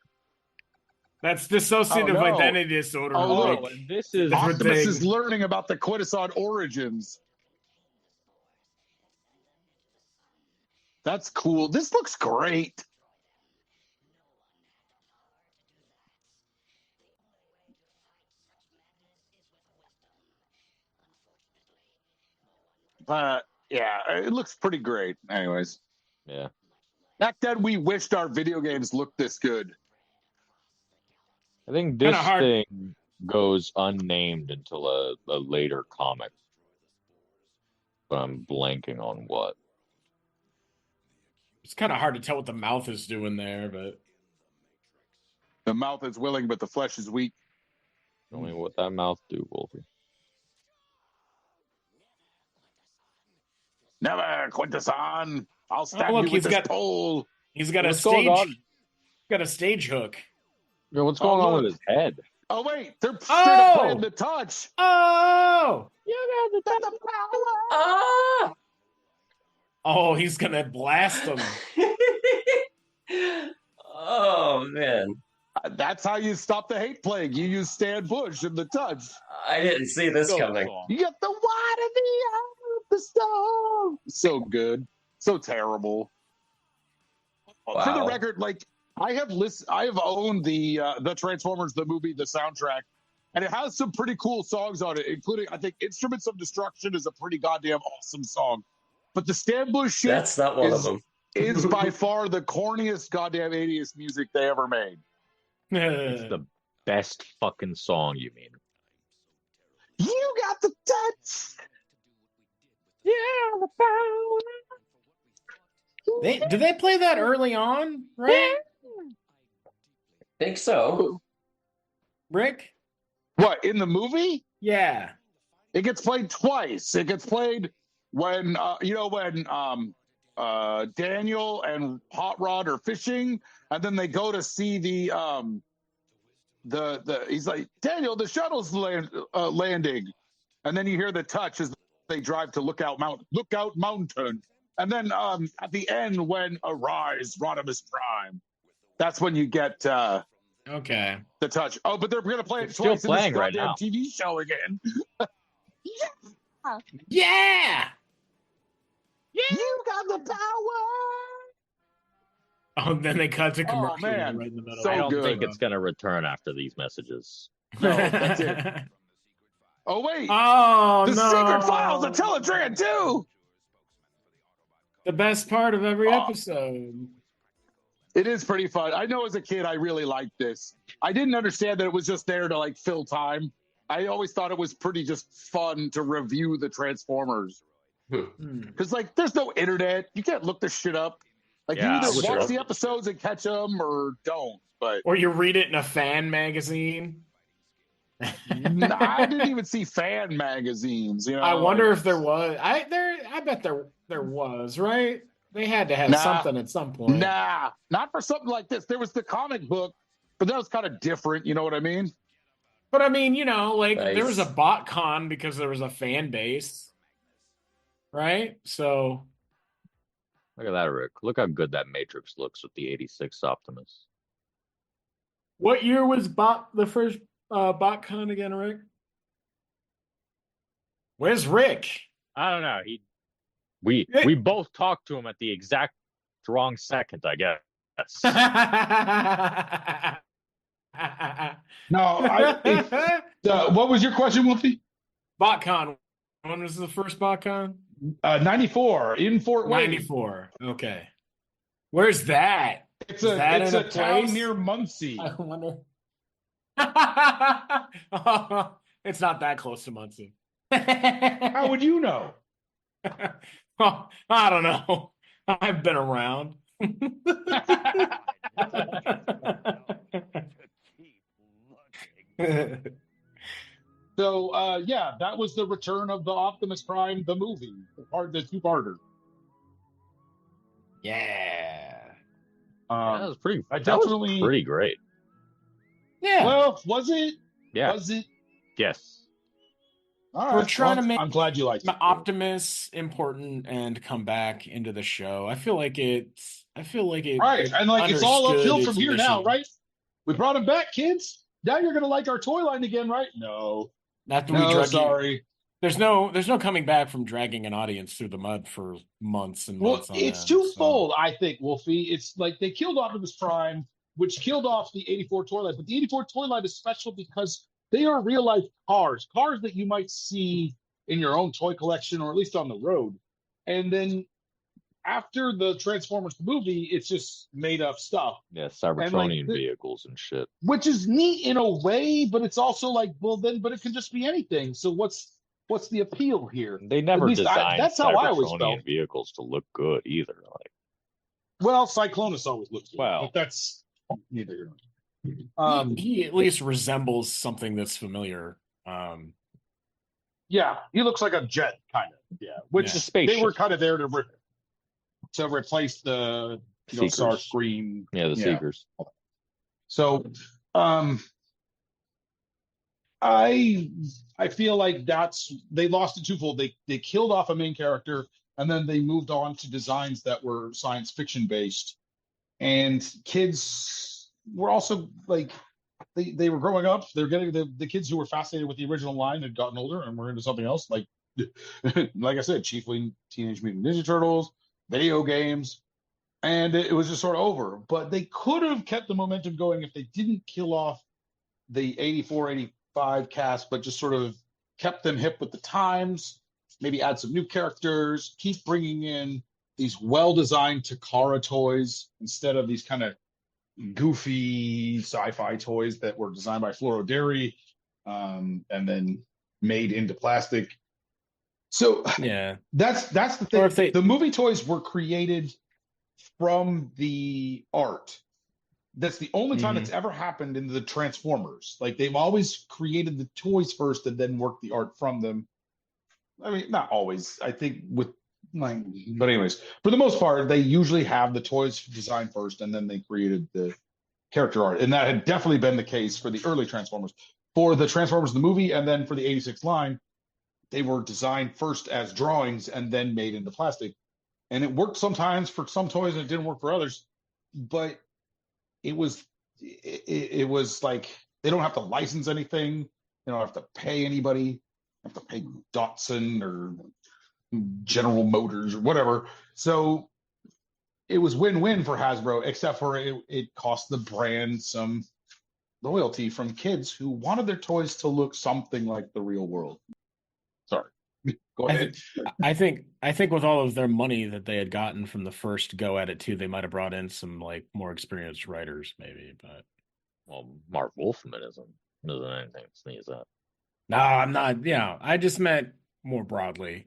That's dissociative identity disorder. Oh, look, this is Optimus is learning about the Quintessot origins. That's cool. This looks great. Yeah, it looks pretty great. Anyways. Yeah. Back then, we wished our video games looked this good. I think this thing goes unnamed until a later comic. But I'm blanking on what. It's kind of hard to tell what the mouth is doing there, but the mouth is willing, but the flesh is weak. Show me what that mouth do, Wolfie. Never quit the sun. I'll stab look, you with he's this got- pole. He's got What's going on? got a stage hook. Yo, what's going on with his head? Oh wait, they're straight up playing the touch. Oh! You got the power. Ah! Oh, he's gonna blast him. Oh man, That's how you stop the hate plague. You use Stan Bush in the touch. I didn't see this coming. You get the wide of the storm. So good, so terrible. Wow. For the record, like I have owned the Transformers the movie, the soundtrack, and it has some pretty cool songs on it, including I think "Instruments of Destruction" is a pretty goddamn awesome song. But the Stan Bush shit That's not one of them. is by far the corniest goddamn 80s music they ever made. It's the best fucking song, you mean? You got the touch. Yeah, the power. Did they play that early on, right? Think so. Rick? What, in the movie? Yeah. It gets played twice. It gets played when Daniel and Hot Rod are fishing, and then they go to see the he's like, Daniel, the shuttle's landing, and then you hear the touch as they drive to Lookout Mountain, and then at the end when Arise, Rodimus Prime, that's when you get Okay. the touch. Oh, but they're gonna play it It's twice still in this playing right goddamn now. TV show again. Yeah! You got the power. Oh, and then they cut to Oh, commercial man. right in the middle. So I don't good. think it's gonna return after these messages. No, that's it. Oh wait, Oh, the no. secret files of Teletran 2. The best part of every Oh. episode. It is pretty fun. I know as a kid I really liked this. I didn't understand that it was just there to like fill time. I always thought it was pretty just fun to review the Transformers. Because like there's no internet. You can't look this shit up. Like Yeah, you I either wish watch I- the episodes and catch them or don't. But Or you read it in a fan magazine. I didn't even see fan magazines. You know, I wonder if there was. I bet there was, right? They had to have Nah. something at some point. Nah, not for something like this. There was the comic book, but that was kind of different. You know what I mean? But I mean, like there was a Nice. bot con because there was a fan base, right? So Look at that, Rick. Look how good that Matrix looks with the 86 Optimus. what year was the first bot con again, Rick? Where's Rick? I don't know. We both talked to him at the exact wrong second, I guess. No, what was your question, Wolfie? BotCon. When was the first BotCon? 94 in Fort Wayne. 94. Okay. Where's that? It's Is that it's in a a town place? near Muncie. I wonder. It's not that close to Muncie. How would you know? Well, I don't know. I've been around. So yeah, that was the Return of the Optimus Prime, the movie, the two-parter. Yeah. That was pretty. I That was definitely- pretty great. Yeah. Well, was it? Yeah. Was it? Yes. All We're right. trying Well, to make I'm glad you liked it. Optimus important and come back into the show. I feel like it. Right, it and like it's all understood uphill its from here now, mission. right? We brought him back, kids. Now you're gonna like our toy line again, right? No, After we no, drug sorry. there's no coming back from dragging an audience through the mud for months and Well, months. it's on end, so. twofold, I think, Wolfie. It's like they killed Optimus Prime, which killed off the 84 toy line. But the 84 toy line is special because they are real life cars that you might see in your own toy collection or at least on the road. And then after the Transformers movie, it's just made up stuff, Yeah, Cybertronian vehicles and shit. which is neat in a way, but it's also like, well, then, but it can just be anything. So what's the appeal here? They never least designed that's how I always Cybertronian felt. vehicles to look good either. Like, Well, Cyclonus always looks good, Well. but that's neither here nor He at least resembles something that's familiar. Yeah, he looks like a jet, kind of. Yeah, which a spaceship. they were kind of there to replace the Seekers. Starscream. Yeah, the Seekers. So, I feel like they lost it twofold. They killed off a main character, and then they moved on to designs that were science fiction based, and kids were also like they were growing up. They're getting the kids who were fascinated with the original line had gotten older and were into something else, like like I said, chiefly Teenage Mutant Ninja Turtles, video games, and it was just sort of over. But they could have kept the momentum going if they didn't kill off the 84, 85 cast, but just sort of kept them hip with the times, maybe add some new characters, keep bringing in these well-designed Takara toys instead of these kind of goofy sci-fi toys that were designed by Floro Dairy and then made into plastic. So yeah, that's the thing. Or if they- The movie toys were created from the art. That's the only time it's ever happened in the Transformers. Like they've always created the toys first and then worked the art from them. I mean, not always. I think but anyways, for the most part, they usually have the toys designed first and then they created the character art. And that had definitely been the case for the early Transformers. For the Transformers the movie and then for the 86 line, they were designed first as drawings and then made into plastic. And it worked sometimes for some toys and it didn't work for others. But it was like they don't have to license anything. They don't have to pay anybody. They have to pay Datsun or General Motors or whatever. So it was win-win for Hasbro, except for it cost the brand some loyalty from kids who wanted their toys to look something like the real world. Sorry. Go ahead. I think with all of their money that they had gotten from the first go at it too, they might have brought in some like more experienced writers, maybe. But Mark Wolfman isn't anything to sneeze at. No, I'm not. Yeah, I just meant more broadly.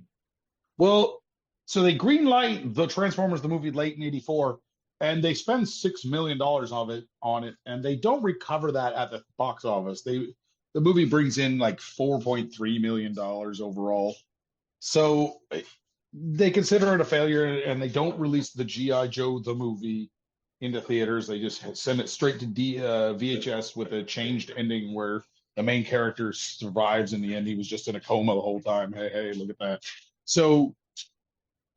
Well, so they greenlight the Transformers the movie late in '84, and they spend $6 million on it, and they don't recover that at the box office. The movie brings in like $4.3 million overall. So they consider it a failure, and they don't release the G.I. Joe the movie into theaters. They just send it straight to VHS with a changed ending where the main character survives in the end. He was just in a coma the whole time. Hey, look at that. So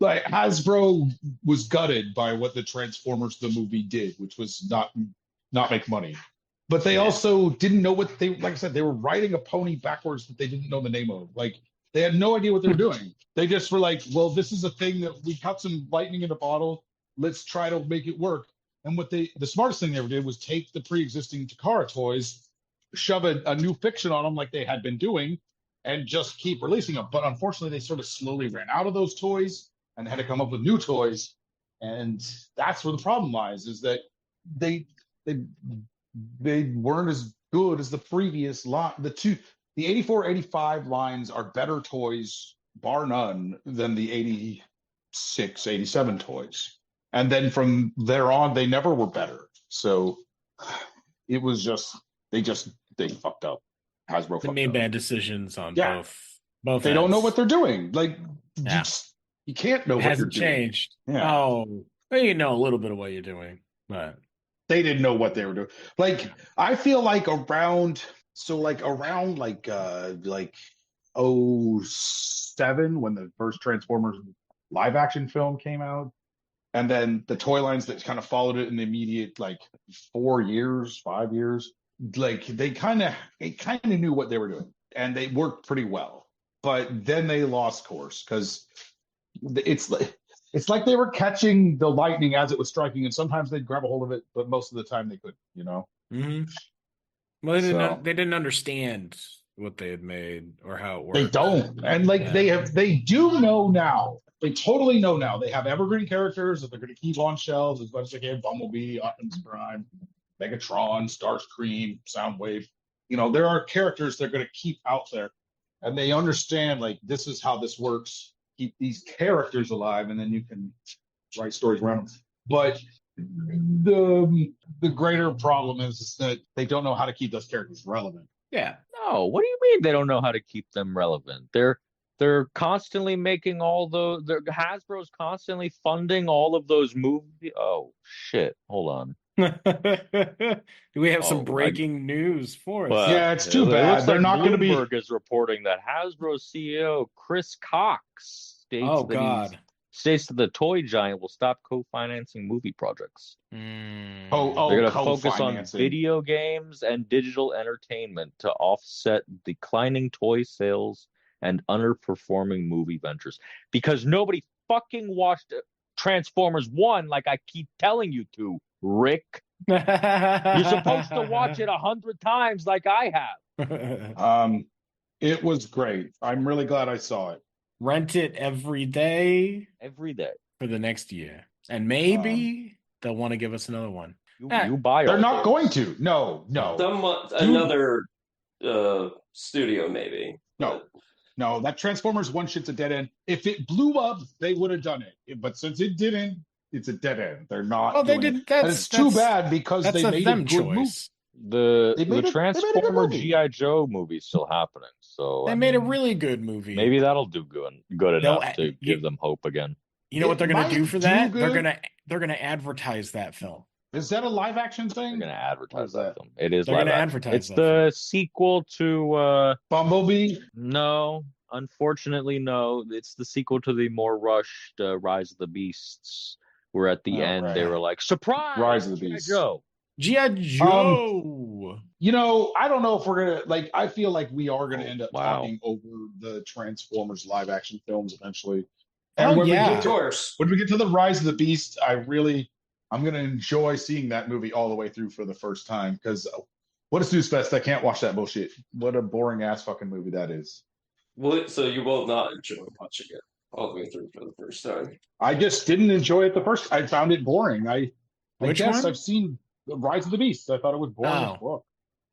like Hasbro was gutted by what the Transformers the movie did, which was not make money. But they also didn't know what like I said, they were riding a pony backwards that they didn't know the name of. Like they had no idea what they were doing. They just were like, well, this is a thing that we got some lightning in a bottle. Let's try to make it work. And the smartest thing they ever did was take the pre-existing Takara toys, shove a new fiction on them like they had been doing, and just keep releasing them. But unfortunately, they sort of slowly ran out of those toys and had to come up with new toys. And that's where the problem lies, is that they weren't as good as the previous lot. The 84, 85 lines are better toys, bar none, than the 86, 87 toys. And then from there on, they never were better. So it was just, they fucked up. Hasbro They made bad decisions on both. They don't know what they're doing. Like, you can't know what you're doing. It hasn't changed. Yeah. Oh, well, you know a little bit of what you're doing, but they didn't know what they were doing. Like, I feel like around '07 when the first Transformers live action film came out, and then the toy lines that kind of followed it in the immediate 5 years, like they kind of knew what they were doing, and they worked pretty well. But then they lost course because it's like they were catching the lightning as it was striking, and sometimes they'd grab a hold of it, but most of the time they couldn't. Mm-hmm. Well, they didn't understand what they had made or how it worked. They don't, and they do know now. They totally know now. They have evergreen characters that they're going to keep on shelves as much as they can. Bumblebee, Optimus Prime, Megatron, Starscream, Soundwave. There are characters they're going to keep out there, and they understand this is how this works. Keep these characters alive, and then you can write stories around them. But the greater problem is that they don't know how to keep those characters relevant. Yeah. No, what do you mean they don't know how to keep them relevant? They're constantly making all those. Hasbro's constantly funding all of those movies. Oh shit! Hold on. Do we have some Oh, breaking news for us? But Yeah, it's too it bad. looks They're like not going to be. Bloomberg is reporting that Hasbro CEO Chris Cox Oh God. states that the toy giant will stop co-financing movie projects. Mm. They're going to focus on co-financing. video games and digital entertainment to offset declining toy sales and underperforming movie ventures. Because nobody fucking watched Transformers 1 like I keep telling you to, Rick. You're supposed to watch it 100 times like I have. It was great. I'm really glad I saw it. Rent it every day Every day. for the next year. And maybe they'll want to give us another one. You buy They're all not those. going to. No. Another studio, maybe. No, that Transformers 1 shit's a dead end. If it blew up, they would have done it. But since it didn't, it's a dead end. They're not. Oh, they didn't. And it's too bad because they made a good movie. The Transformer G.I. Joe movie's still happening. So they made a really good movie. Maybe that'll do good enough to give them hope again. You know what they're going to do for that? Good. They're going to advertise that film. Is that a live action thing? They're going to advertise that film. It is. They're going to advertise. It's the sequel to Bumblebee. No, unfortunately, no. It's the sequel to the more rushed Rise of the Beasts, where at the end they were like, "Surprise! Rise of the Beasts." G.I. Joe. I don't know if we're gonna I feel like we are gonna end up talking over the Transformers live action films eventually. And of course. When we get to the Rise of the Beast, I'm gonna enjoy seeing that movie all the way through for the first time because what a snooze fest! I can't watch that bullshit. What a boring ass fucking movie that is. Well, so you will not enjoy watching it all the way through for the first time. I just didn't enjoy it the first. I found it boring. I guess one? I've seen the Rise of the Beast. I thought it was boring as fuck.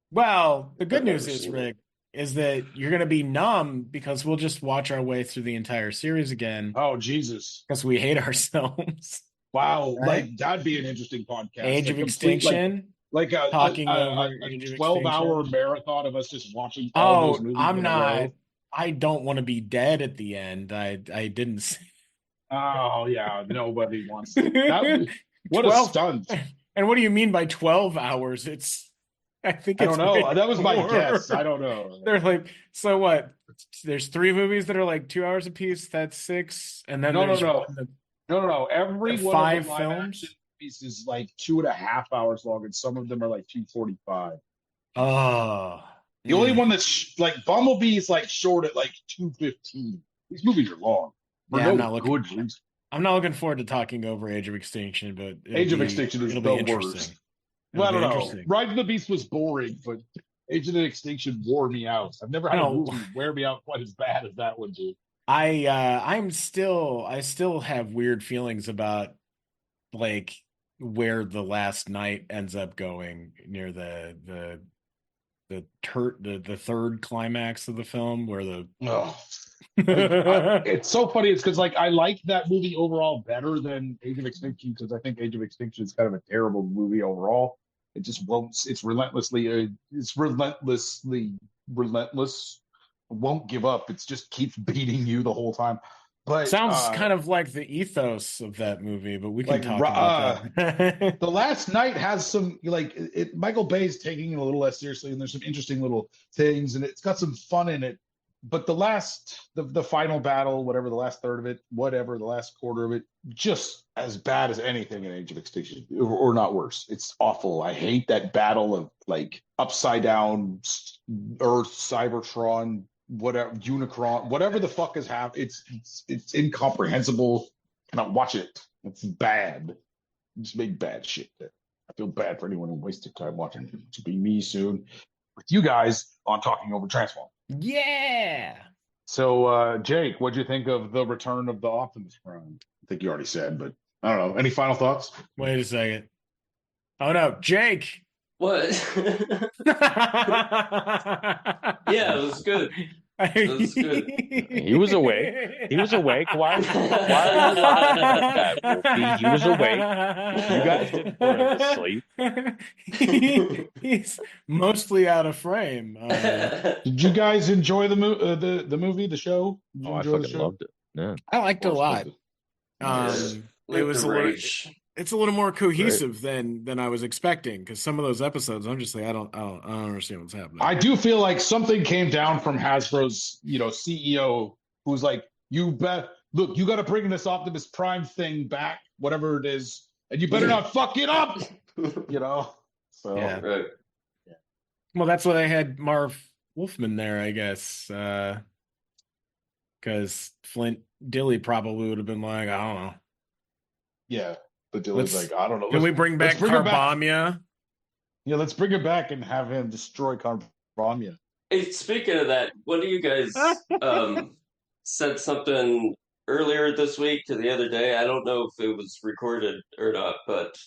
Well, the good news is, Rick, is that you're going to be numb because we'll just watch our way through the entire series again. Oh, Jesus. Because we hate ourselves. Wow. Right? That'd be an interesting podcast. Age of Extinction. Like a 12-hour marathon of us just watching all those movies. I'm not. I don't want to be dead at the end. I didn't say. Oh, yeah. Nobody wants to. What a stunt. And what do you mean by 12 hours? I don't know. That was my guess. I don't know. They're like, so what? There's 3 movies that are like 2 hours apiece. That's 6. And then no. Every one 5 of the films is like 2.5 hours long, and some of them are like 2:45. Oh. The only one that's like Bumblebee is like short at like 2:15. These movies are long. I'm not looking forward to talking over Age of Extinction, but Age of Extinction is the worst. Well, I don't know. Rise of the Beast was boring, but Age of Extinction wore me out. I've never had a movie wear me out quite as bad as that one did. I still have weird feelings about like where the last night ends up going near the third climax of the film where the it's so funny. It's because like I like that movie overall better than Age of Extinction because I think Age of Extinction is kind of a terrible movie overall. It just won't. It's relentless. Won't give up. It just keeps beating you the whole time. But sounds kind of like the ethos of that movie. But we can talk about that. The Last Night has some Michael Bay's taking it a little less seriously, and there's some interesting little things, and it's got some fun in it. But the final battle, whatever, the last third of it, whatever, the last quarter of it, just as bad as anything in Age of Extinction, or not worse. It's awful. I hate that battle of like upside down Earth, Cybertron, whatever, Unicron, whatever the fuck is happening. It's incomprehensible. Cannot watch it. It's bad. Just make bad shit. I feel bad for anyone who wasted time watching it. To be me soon with you guys on Talking Over Transform. Yeah. So, Jake, what'd you think of the Return of the Optimus Prime? I think you already said, but I don't know. Any final thoughts? Wait a second. Oh no, Jake. What? Yeah, it was good. That's good. He was awake. He was awake. Why are you laughing like that, Wolfie? He was awake. You guys didn't put him to sleep. He's mostly out of frame. Did you guys enjoy the movie, the show? Did you Oh, I enjoy the fucking show? loved it. Yeah. I liked it a lot. Like It was the rage. it's a little more cohesive than I was expecting, because some of those episodes, I'm just like, I don't understand what's happening. I do feel like something came down from Hasbro's, CEO, who's like, you got to bring this Optimus Prime thing back, whatever it is, and you better not fuck it up, So Yeah. Right. Well, that's why I had Marv Wolfman there, I guess, because Flint Dilly probably would have been like, I don't know. Yeah, but Dilly's like, I don't know. Can we bring back Carbomia? Yeah, let's bring it back and have him destroy Carbomia. Hey, speaking of that, one of you guys said something earlier this week to the other day. I don't know if it was recorded or not, but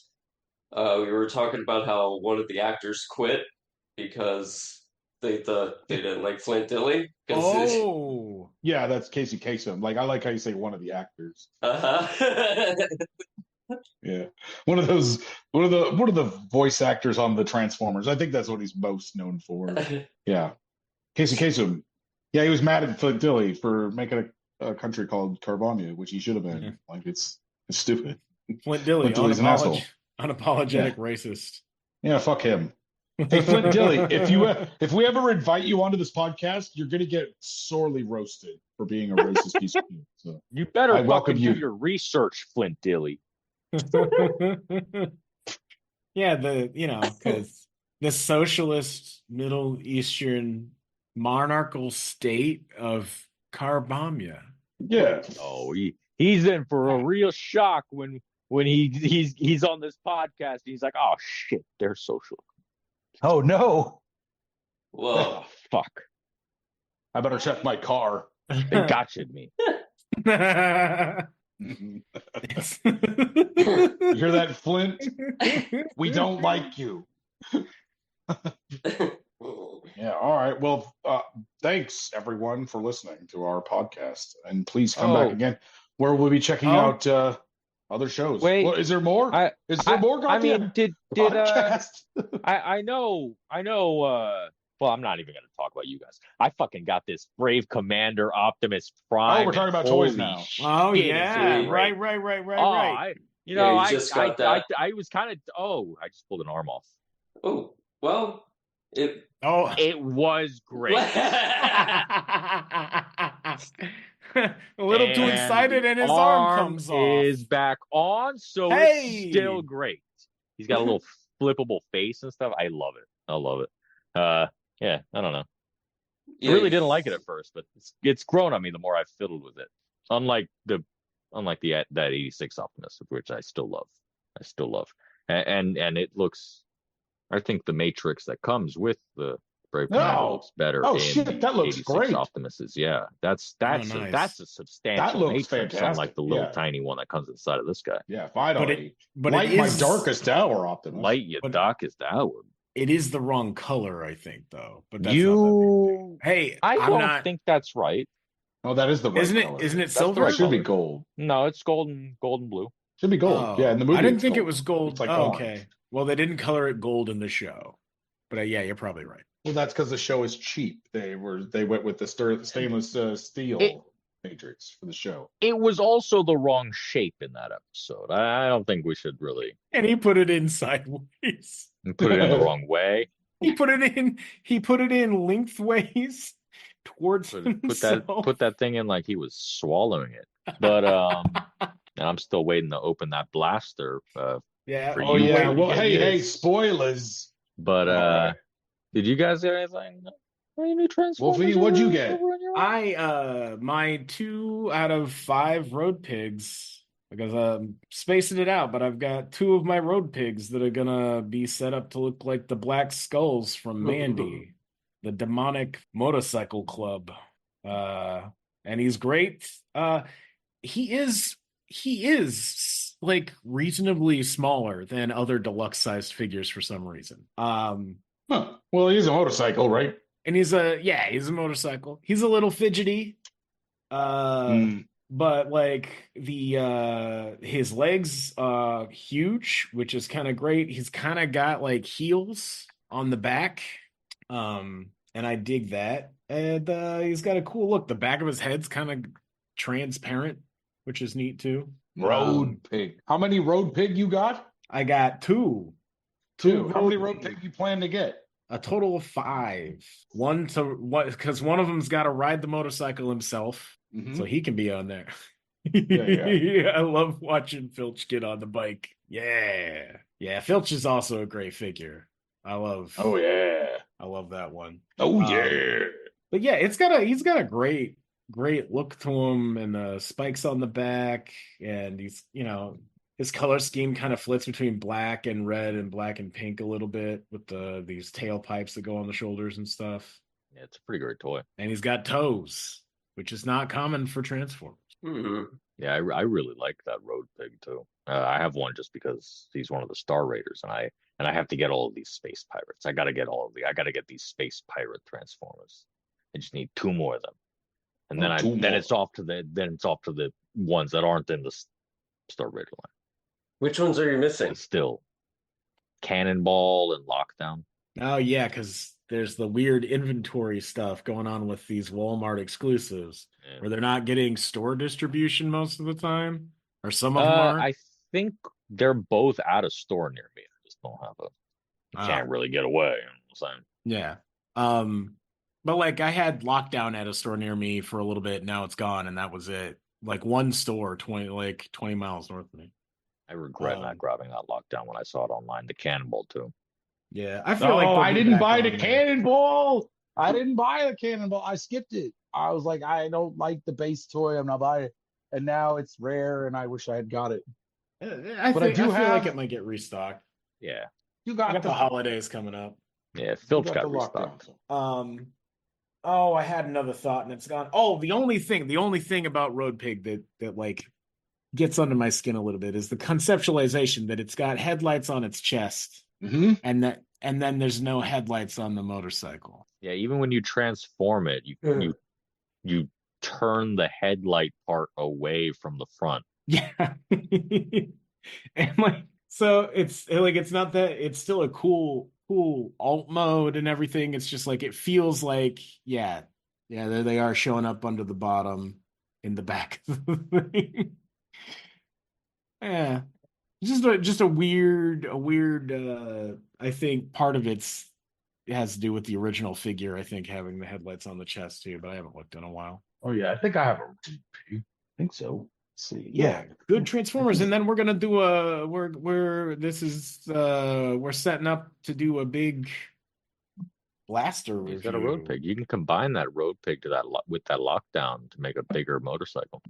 we were talking about how one of the actors quit because they thought they didn't like Flint Dille. Oh, yeah, that's Casey Kasem. Like, I like how you say one of the actors. Yeah, one of the voice actors on the Transformers. I think that's what he's most known for. Yeah, Casey Kasem. Yeah, he was mad at Flint Dille for making a country called Carbomia, which he should have been. Mm-hmm. Like, it's stupid. Flint Dille, Dille's an asshole. Unapologetic racist. Yeah, fuck him. Hey, Flint Dille, if we ever invite you onto this podcast, you're gonna get sorely roasted for being a racist piece of shit. So you better fucking do your research, Flint Dille. Yeah, because the socialist Middle Eastern monarchical state of Carbomia. Yeah. Oh, he's in for a real shock when he's on this podcast. He's like, oh shit, they're social. Oh no. Whoa. Oh, fuck. I better check my car. They gotcha'd me. You hear that, Flint? We don't like you. Yeah, all right. Well, thanks everyone for listening to our podcast, and please come back again, where we'll be checking out other shows. Wait, is there more? Is there more? I mean, did I know. Well, I'm not even going to talk about you guys. I fucking got this Brave Commander Optimus Prime. Oh, we're talking about toys now. Oh yeah, right. I was kind of. Oh, I just pulled an arm off. Oh well, it was great. A little too excited, and his arm comes off. Is back on, so it's still great. He's got a little flippable face and stuff. I love it. Yeah, I don't know. I really didn't like it at first, but it's grown on me the more I've fiddled with it. Unlike that 86 Optimus, which I still love. And it looks. I think the Matrix that comes with the Brave Commander looks better. Oh shit, that looks great. Optimuses, yeah, that's nice. That's a substantial that looks Matrix, fantastic. unlike the little tiny one that comes inside of this guy. Yeah, finally. But light my darkest hour, Optimus. Light your darkest hour. It is the wrong color, I think, though. But that's not that big. Hey, I don't think that's right. Oh, that is the right isn't it? color. Isn't it That's silver? It should be gold. No, it's golden blue. Should be gold. Oh, yeah, in the movie. I didn't think it was gold. It's like okay. Well, they didn't color it gold in the show. But yeah, you're probably right. Well, that's because the show is cheap. They went with the stainless steel Matrix for the show. It was also the wrong shape in that episode. I don't think we should really. And he put it in sideways. Put it in the wrong way. He put it in lengthways towards himself. Put that thing in like he was swallowing it. But and I'm still waiting to open that blaster. Yeah. Oh yeah. Well, hey, spoilers. But did you guys get anything? Any new Transformers? Wolfie, what'd you get? My 2 out of 5 road pigs, because I'm spacing it out, but I've got 2 of my road pigs that are gonna be set up to look like the Black Skulls from Mandy, the demonic motorcycle club. And he's great. He is like reasonably smaller than other deluxe sized figures for some reason. Well, he's a motorcycle, right? And he's a motorcycle. He's a little fidgety. But like the his legs huge, which is kind of great. He's kind of got like heels on the back. And I dig that. And he's got a cool look. The back of his head's kind of transparent, which is neat too. Road pig. How many road pig you got? I got two. How many road pig you plan to get? A total of 5. One to what? Because one of them's got to ride the motorcycle himself, so he can be on there. Yeah. I love watching Filch get on the bike. Yeah. Filch is also a great figure. I love. Oh yeah. I love that one. Oh yeah. But yeah, he's got a great look to him, and the spikes on the back, and he's his color scheme kind of flits between black and red and black and pink a little bit with these tailpipes that go on the shoulders and stuff. Yeah, it's a pretty great toy. And he's got toes, which is not common for Transformers. Mm-hmm. Yeah, I really like that road pig too. I have one just because he's one of the Star Raiders, and I have to get all of these space pirates. I got to get these space pirate Transformers. I just need 2 more of them, and then it's off to the ones that aren't in the Star Raider line. Which ones are you missing? Still, Cannonball and Lockdown. Oh yeah, because there's the weird inventory stuff going on with these Walmart exclusives, where they're not getting store distribution most of the time, or some of them are. I think they're both out of store near me. I just don't have can't really get away. You know what I'm saying? Yeah. But like I had Lockdown at a store near me for a little bit. Now it's gone, and that was it. Like one store, 20 miles north of me. I regret not grabbing that Lockdown when I saw it online. The Cannonball too. Yeah, I feel like I didn't buy the Cannonball. I didn't buy the Cannonball. I skipped it. I was like, I don't like the base toy. I'm not buying it. And now it's rare, and I wish I had got it. I feel like it might get restocked. Yeah, you got the holidays coming up. Yeah, Filch got restocked. Oh, I had another thought and it's gone. Oh, the only thing about Road Pig that like gets under my skin a little bit is the conceptualization that it's got headlights on its chest, and then there's no headlights on the motorcycle. Yeah, even when you transform it, you turn the headlight part away from the front. Yeah, and like so it's not that it's still a cool alt mode and everything. It's just like it feels like there they are showing up under the bottom in the back of the thing. Yeah, just a weird I think part of it has to do with the original figure, I think, having the headlights on the chest too, but I haven't looked in a while. Oh yeah, I think I have I think so. Let's see. Yeah, good Transformers. And then we're gonna do we're setting up to do a big blaster review. He's got a Road Pig. You can combine that Road Pig with that Lockdown to make a bigger motorcycle.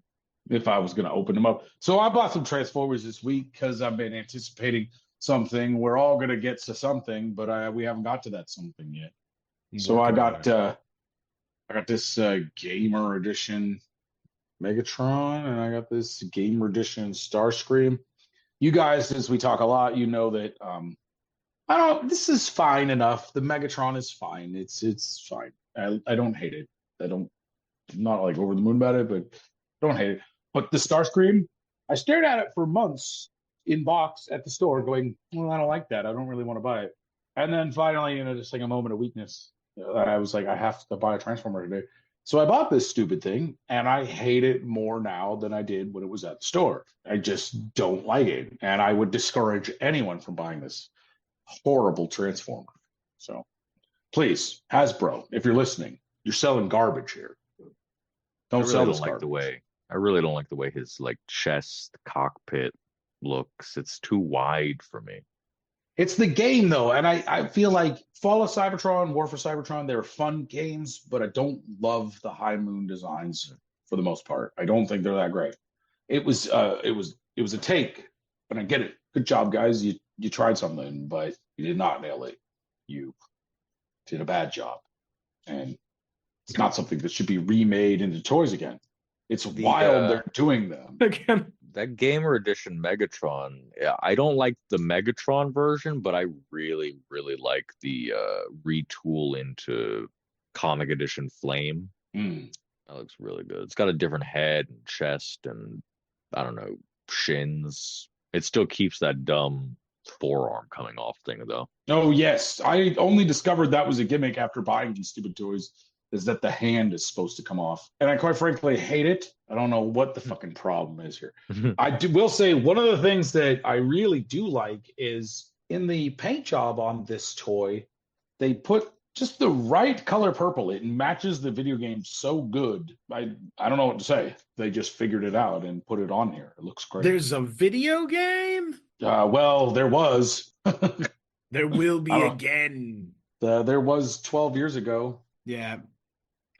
If I was going to open them up. So I bought some Transformers this week because I've been anticipating something. We're all going to get to something, but we haven't got to that something yet. So I got this Gamer Edition Megatron, and I got this Gamer Edition Starscream. You guys, since we talk a lot, you know that this is fine enough. The Megatron is fine. It's fine. I don't hate it. I'm not like over the moon about it, but don't hate it. But the Starscream, I stared at it for months in box at the store going, well, I don't like that. I don't really want to buy it. And then finally, just like a moment of weakness, I was like, I have to buy a Transformer today. So I bought this stupid thing, and I hate it more now than I did when it was at the store. I just don't like it. And I would discourage anyone from buying this horrible Transformer. So please, Hasbro, if you're listening, you're selling garbage here. Don't sell this garbage. I really don't like the way his chest cockpit looks. It's too wide for me. It's the game though, and I feel like Fall of Cybertron, War for Cybertron, they're fun games, but I don't love the High Moon designs for the most part. I don't think they're that great. It was a take, and I get it. Good job, guys. You tried something, but you did not nail it. You did a bad job, and it's not something that should be remade into toys again. It's wild they're doing them. Again. That Gamer Edition Megatron, I don't like the Megatron version, but I really, really like the retool into comic edition Flame. Mm. That looks really good. It's got a different head and chest and I don't know, shins. It still keeps that dumb forearm coming off thing though. Oh yes, I only discovered that was a gimmick after buying these stupid toys. Is that the hand is supposed to come off, and I quite frankly hate it. I don't know what the fucking problem is here. Will say one of the things that I really do like is in the paint job on this toy, they put just the right color purple. It matches the video game so good. I don't know what to say. They just figured it out and put it on here. It looks great. There's a video game? Well, there was. There will be again. There was 12 years ago. Yeah.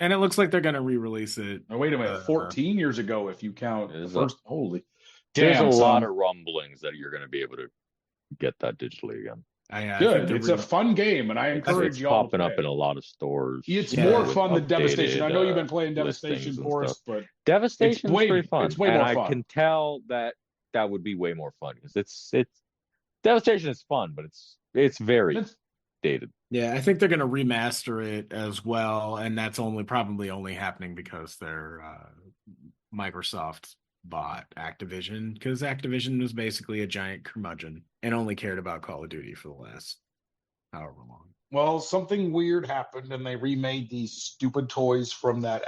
And it looks like they're going to re-release it. Oh, wait a minute. 14 years ago, if you count the first. Holy. There's a lot of rumblings that you're going to be able to get that digitally again. Good. It's a fun game, and I encourage y'all. It's popping up in a lot of stores. It's more fun than Devastation. I know you've been playing Devastation for us, but Devastation is pretty fun. It's way more fun. I can tell that would be way more fun because it's Devastation is fun, but it's very dated. Yeah, I think they're going to remaster it as well, and that's probably only happening because they're Microsoft bought Activision, because Activision was basically a giant curmudgeon and only cared about Call of Duty for the last however long. Well, something weird happened, and they remade these stupid toys from that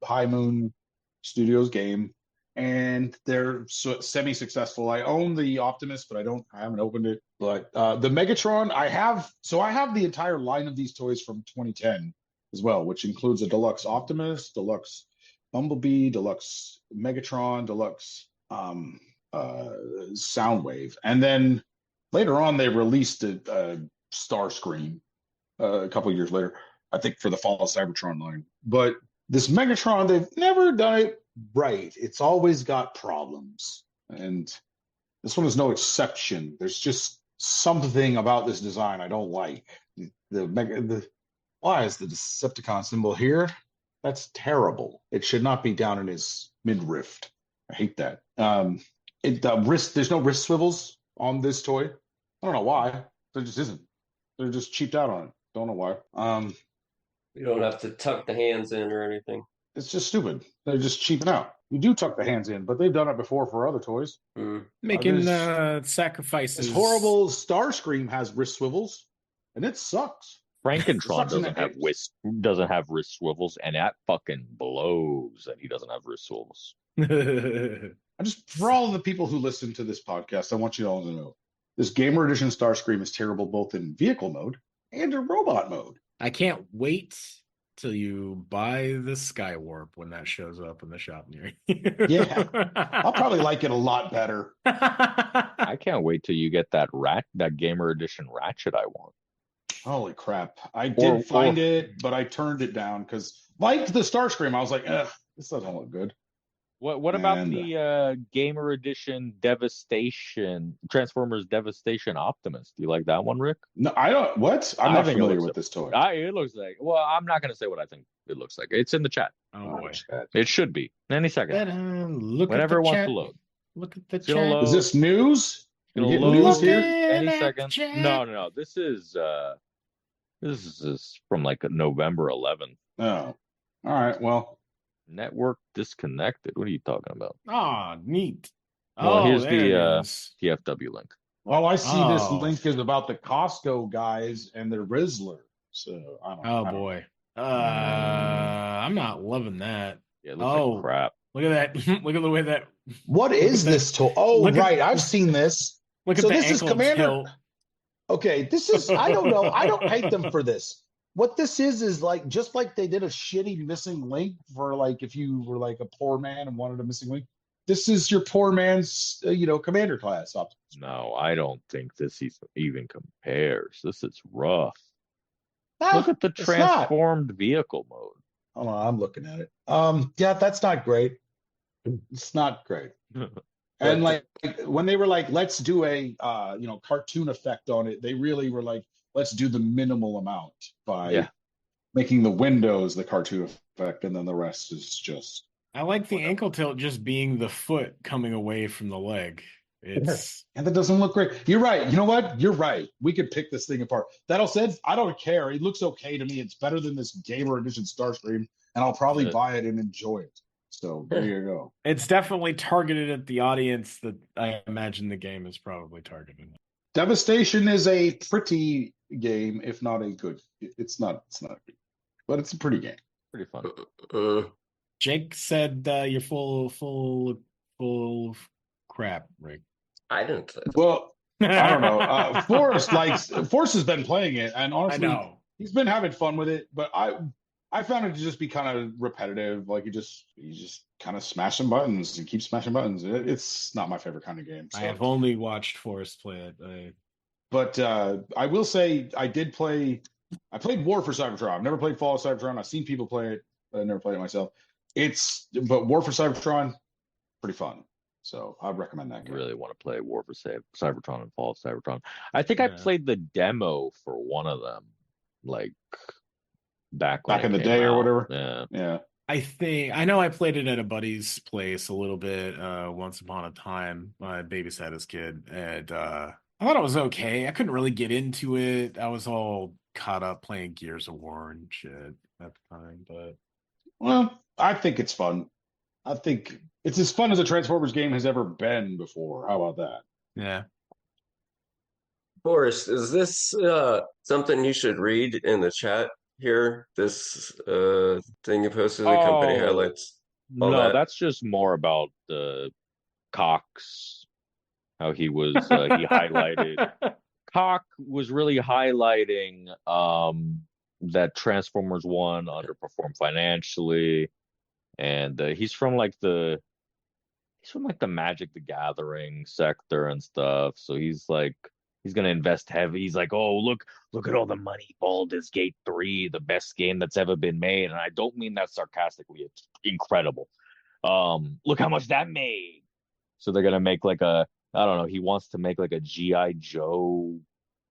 High Moon Studios game, and they're semi-successful. I own the Optimus, but I haven't opened it. But the Megatron, I have the entire line of these toys from 2010 as well, which includes a deluxe Optimus, deluxe Bumblebee, deluxe Megatron, deluxe Soundwave, and then later on they released a Starscream a couple of years later, I think, for the Fall of Cybertron line. But this Megatron, they've never done it right. It's always got problems, and this one is no exception. There's just something about this design I don't like. Why is the Decepticon symbol here? That's terrible. It should not be down in his midriff. I hate that. There's no wrist swivels on this toy. I don't know why. There just isn't. They're just cheaped out on it. Don't know why. You don't have to tuck the hands in or anything. It's just stupid. They're just cheaping out. You do tuck the hands in, but they've done it before for other toys. Making sacrifices. This horrible Starscream has wrist swivels, and it sucks. Frankentron doesn't have wrist swivels, and that fucking blows that he doesn't have wrist swivels. For all of the people who listen to this podcast, I want you all to know this Gamer Edition Starscream is terrible both in vehicle mode and in robot mode. I can't wait till you buy the Skywarp when that shows up in the shop near you. Yeah, I'll probably like it a lot better. I can't wait till you get that Gamer Edition Ratchet I want. Holy crap. I did find it, but I turned it down because, like the Starscream, I was like, this doesn't look good. What about the Gamer Edition Devastation, Transformers Devastation Optimus? Do you like that one, Rick? No, I don't. What? I'm not familiar with this toy. It looks like, I'm not going to say what I think it looks like. It's in the chat. Oh, boy. It should be. Any second. Whenever it wants to load. Look at the chat. Is this news? It'll load news here any second. No. This is from like November 11th. Oh, all right. Well, network disconnected. What are you talking about? Neat. Well, here's the TFW link. Well, I see this link is about the Costco guys and their Rizzler. So I don't know. Oh boy. I'm not loving that. Yeah, it looks like crap. Look at that. Look at the way that. What is this toy? Oh, right. I've seen this. Look at this is Commander. Tilt. Okay, this is, I don't know. I don't hate them for this. What this is like, just like they did a shitty missing link for, like, if you were like a poor man and wanted a missing link. This is your poor man's, Commander class. No, I don't think this even compares. This is rough. Look at the transformed vehicle mode. Hold on, I'm looking at it. Yeah, that's not great. It's not great. And like when they were like, let's do a cartoon effect on it, they really were like, let's do the minimal amount by making the windows the cartoon effect, and then the rest is just. I like the ankle tilt just being the foot coming away from the leg. It's and that doesn't look great. You're right. You know what? You're right. We could pick this thing apart. That all said, I don't care. It looks okay to me. It's better than this Gamer Edition Starscream, and I'll probably buy it and enjoy it. So there you go. it's definitely targeted at the audience that I imagine the game is probably targeted at. Devastation is a pretty game, if not a good. It's not good, but it's a pretty game. Pretty fun. Jake said you're full of crap, Rick. I didn't say that. Well, I don't know. Forrest has been playing it, and honestly, I know. he's been having fun with it. But I found it to just be kind of repetitive. Like you just kind of smash some buttons and keep smashing buttons. It's not my favorite kind of game. So. I have only watched Forrest play it. But I will say I played War for Cybertron. I've never played Fall of Cybertron. I've seen people play it, but I never played it myself. But War for Cybertron, pretty fun. So I'd recommend that game. I really want to play War for Cybertron and Fall of Cybertron. I think I played the demo for one of them, like back in the day or whatever. Yeah. I know I played it at a buddy's place a little bit once upon a time. I babysat his kid, and I thought it was okay. I couldn't really get into it. I was all caught up playing Gears of War and shit at the time. But well, I think it's fun. I think it's as fun as a Transformers game has ever been before. How about that? Yeah. Forrest, is this something you should read in the chat here? This thing you posted, the company highlights. No, that's just more about Cox. How he was he highlighted. Cox was really highlighting that Transformers 1 underperformed financially, and he's from the Magic the Gathering sector and stuff. So he's gonna invest heavy. He's like, oh, look at all the money. Baldur's Gate 3, the best game that's ever been made. And I don't mean that sarcastically. It's incredible. Look how much that made. So they're gonna make I don't know, he wants to make a G.I. Joe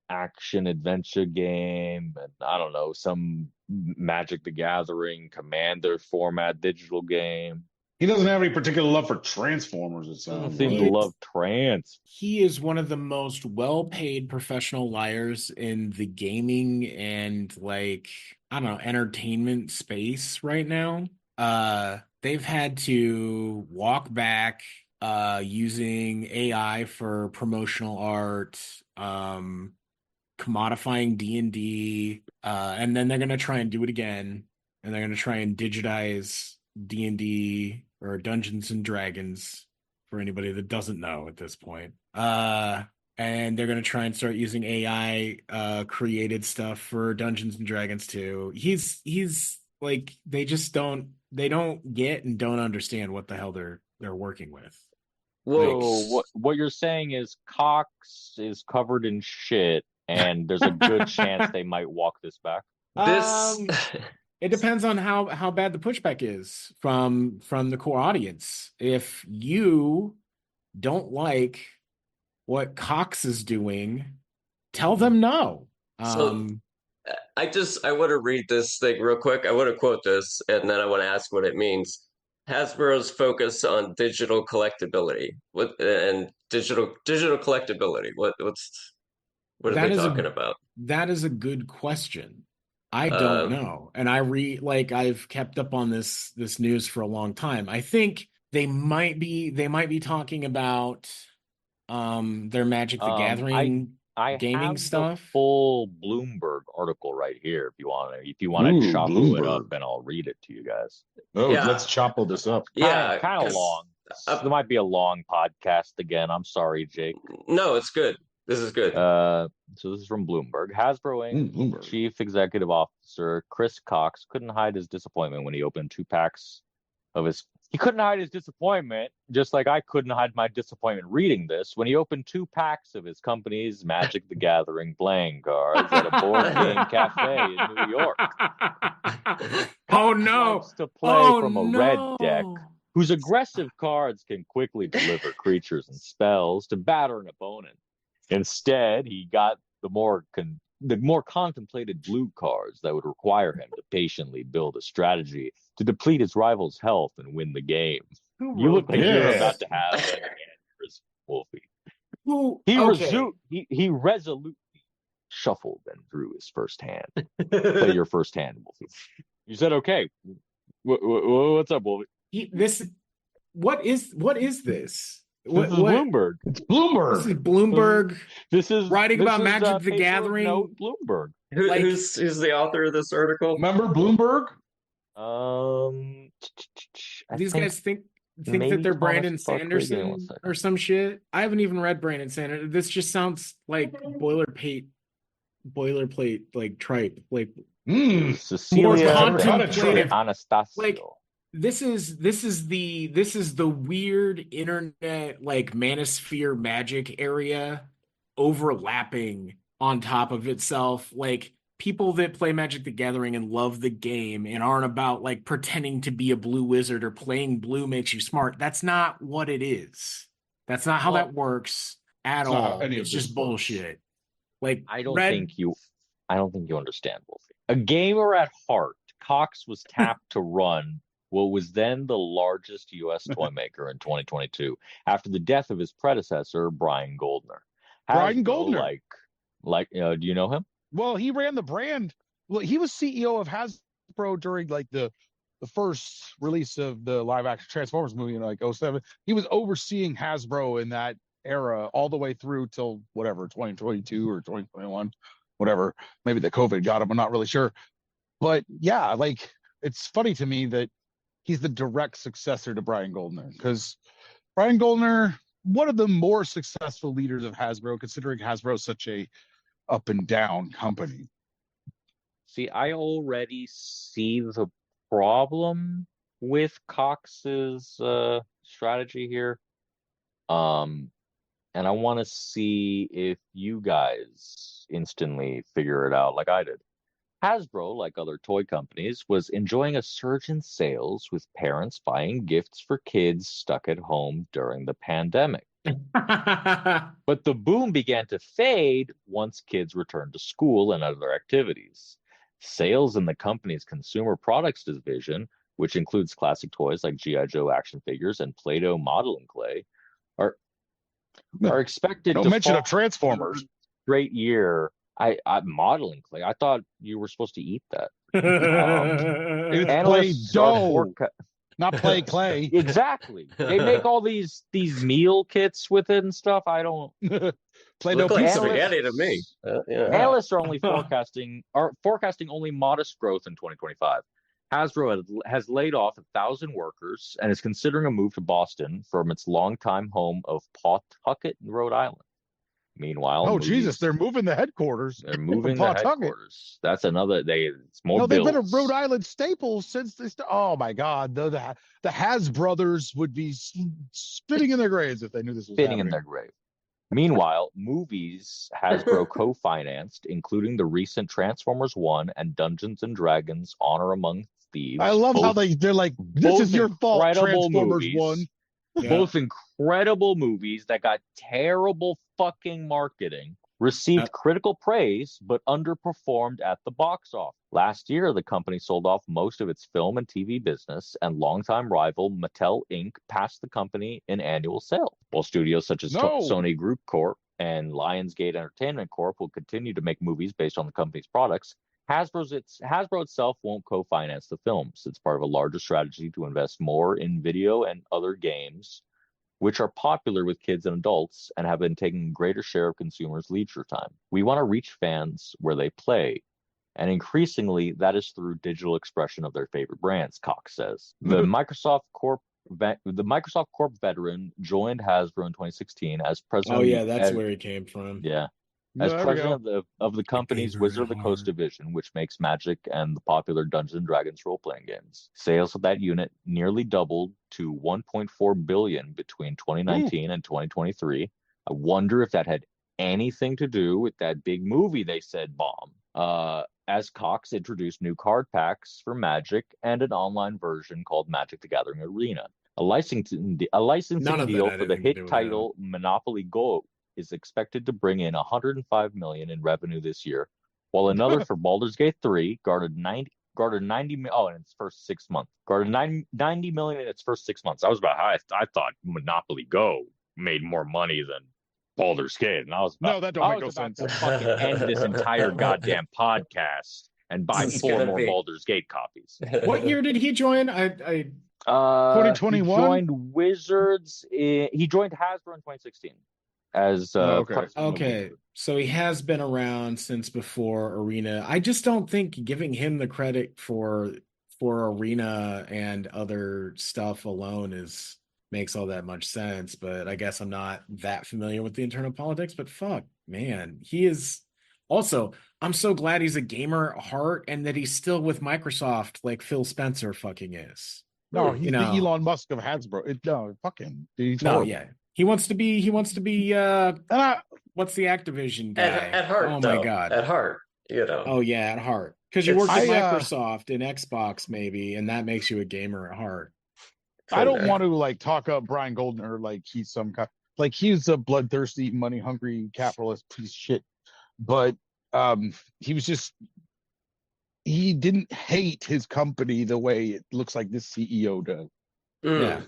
action adventure game, and I don't know, some Magic the Gathering Commander format digital game. He doesn't have any particular love for Transformers, it sounds Doesn't seem to love Trans. He is one of the most well-paid professional liars in the gaming and I don't know, entertainment space right now. They've had to walk back using AI for promotional art, commodifying D&D, and then they're going to try and do it again, and they're going to try and digitize D&D or Dungeons and Dragons for anybody that doesn't know at this point. And they're going to try and start using AI created stuff for Dungeons and Dragons too. He's they don't get and don't understand what the hell they're working with. Whoa, what you're saying is Cox is covered in shit, and there's a good chance they might walk this back. It depends on how bad the pushback is from the core audience. If you don't like what Cox is doing, tell them no. So I want to read this thing real quick. I want to quote this, and then I want to ask what it means. Hasbro's focus on digital collectability. Digital collectability. What are they talking about? That is a good question. I don't know. And I've kept up on this news for a long time. I think they might be talking about their Magic the Gathering I gaming have stuff. The full Bloomberg article right here. If you want to chop it up, and I'll read it to you guys. Oh, yeah. Let's chop this up. Yeah, kind of long. There might be a long podcast again. I'm sorry, Jake. No, it's good. This is good. So this is from Bloomberg. Hasbro Inc. Chief Executive Officer Chris Cox couldn't hide his disappointment when he opened 2 packs of his. He couldn't hide his disappointment, just like I couldn't hide my disappointment reading this, when he opened 2 packs of his company's Magic the Gathering playing cards at a board game cafe in New York. Oh no! Likes to play from a red deck, whose aggressive cards can quickly deliver creatures and spells to batter an opponent. Instead, he got the more contemplated blue cards that would require him to patiently build a strategy to deplete his rival's health and win the game. You look like you're about to have an aneurysm, Wolfie. Who? He Okay. he resolutely shuffled and drew his first hand. Play your first hand, Wolfie. You said okay. What's up, Wolfie? This. What is this? This is What? Bloomberg. It's This is Bloomberg. Bloomberg This is writing about Magic the paper of note Gathering. Bloomberg. Like, who's the author of this article? Remember Bloomberg? I these think guys think that maybe they're Thomas Brandon Buckley. Give me one Sanderson second. or some shit. I haven't even read Brandon Sanderson. This just sounds like boilerplate, like tripe, like Hmm. Cecilia more Never had a contemplative. tripe. Anastasio. Like, this is the weird internet like manosphere magic area overlapping on top of itself. Like, people that play Magic the Gathering and love the game and aren't about like pretending to be a blue wizard or playing blue makes you smart. That's not what it is. That's not how that works at It's not how all. any of It's this just works. bullshit. Like, I don't Red, think you understand, Wolfie. A gamer at heart, Cox was tapped to run what was then the largest U.S. toy maker in 2022 after the death of his predecessor, Brian Goldner. Brian Hasbro, Goldner. do you know him? Well, he ran the brand. Well, he was CEO of Hasbro during like the first release of the live action Transformers movie in like '07. He was overseeing Hasbro in that era all the way through till whatever 2022 or 2021, whatever. Maybe the COVID got him. I'm not really sure. But yeah, like it's funny to me that he's the direct successor to Brian Goldner because Brian Goldner, one of the more successful leaders of Hasbro, considering Hasbro is such a up and down company. See, I already see the problem with Cox's strategy here. And I want to see if you guys instantly figure it out like I did. Hasbro, like other toy companies, was enjoying a surge in sales with parents buying gifts for kids stuck at home during the pandemic. But the boom began to fade once kids returned to school and other activities. Sales in the company's consumer products division, which includes classic toys like G.I. Joe action figures and Play-Doh modeling clay, are expected Don't to mention fall of Transformers. straight year. I modeling clay. I thought you were supposed to eat that. It's Analysts Play-Doh, not play clay. Exactly. They make all these meal kits with it and stuff. I don't. Play-Doh Look like pizza. spaghetti to me. Yeah. Analysts are only forecasting only modest growth in 2025. Hasbro has laid off 1,000 workers and is considering a move to Boston from its longtime home of Pawtucket, Rhode Island. Meanwhile, Oh Jesus, they're moving the headquarters. They're moving from the Pawtucket. headquarters. That's another. It's more. No, they've been a bills. Rhode Island staple since this. Oh my God, the Has brothers would be spitting in their graves if they knew this was Spitting happening. in their grave. Meanwhile, movies Hasbro co-financed, including the recent Transformers 1 and Dungeons and Dragons Honor Among Thieves. I love how they're like, this is your fault, Transformers movies, 1. Both incredible movies that got terrible fucking marketing, received critical praise, but underperformed at the box office. Last year, the company sold off most of its film and TV business, and longtime rival Mattel Inc. passed the company in annual sales. While studios such as Sony Group Corp. And Lionsgate Entertainment Corp. Will continue to make movies based on the company's products, Hasbro itself won't co-finance the films. It's part of a larger strategy to invest more in video and other games, which are popular with kids and adults and have been taking a greater share of consumers' leisure time. We want to reach fans where they play, and increasingly that is through digital expression of their favorite brands, Cox says. The Microsoft Corp veteran joined Hasbro in 2016 as president. Oh yeah, that's where he came from. Yeah. As president of the company's Wizard of the Coast division, which makes Magic and the popular Dungeons and Dragons role-playing games. Sales of that unit nearly doubled to $1.4 billion between 2019 and 2023. I wonder if that had anything to do with that big movie they said bomb. As Cox introduced new card packs for Magic and an online version called Magic the Gathering Arena. A licensing deal for the hit title Monopoly Go is expected to bring in $105 million in revenue this year, while another for Baldur's Gate 3 garnered 90 in its first 6 months. Garnered 90 million in its first 6 months. I thought Monopoly Go made more money than Baldur's Gate, and I was about, No, that don't make no sense. to fucking end this entire goddamn podcast and buy This is 4 gonna more be- Baldur's Gate copies. What year did he join? I He 2021? joined Wizards. He joined Hasbro in 2016 as okay. president of Okay, Wizards. so he has been around since before Arena. I just don't think giving him the credit for Arena and other stuff alone makes all that much sense. But I guess I'm not that familiar with the internal politics. But fuck, man, he is. Also, I'm so glad he's a gamer at heart and that he's still with Microsoft, like Phil Spencer fucking is. No, he's You the know. Elon Musk of Hasbro. No, fuck him. Dude, he's No, horrible. yeah. He wants to be what's the Activision guy? At heart, oh though. my god. At heart, you know. Oh yeah, at heart. Because you work at I, Microsoft and Xbox maybe, and that makes you a gamer at heart. I don't want to like talk up Brian Goldner like he's some kind, like he's a bloodthirsty, money hungry capitalist piece of shit. But he was just, he didn't hate his company the way it looks like this CEO does. Yeah.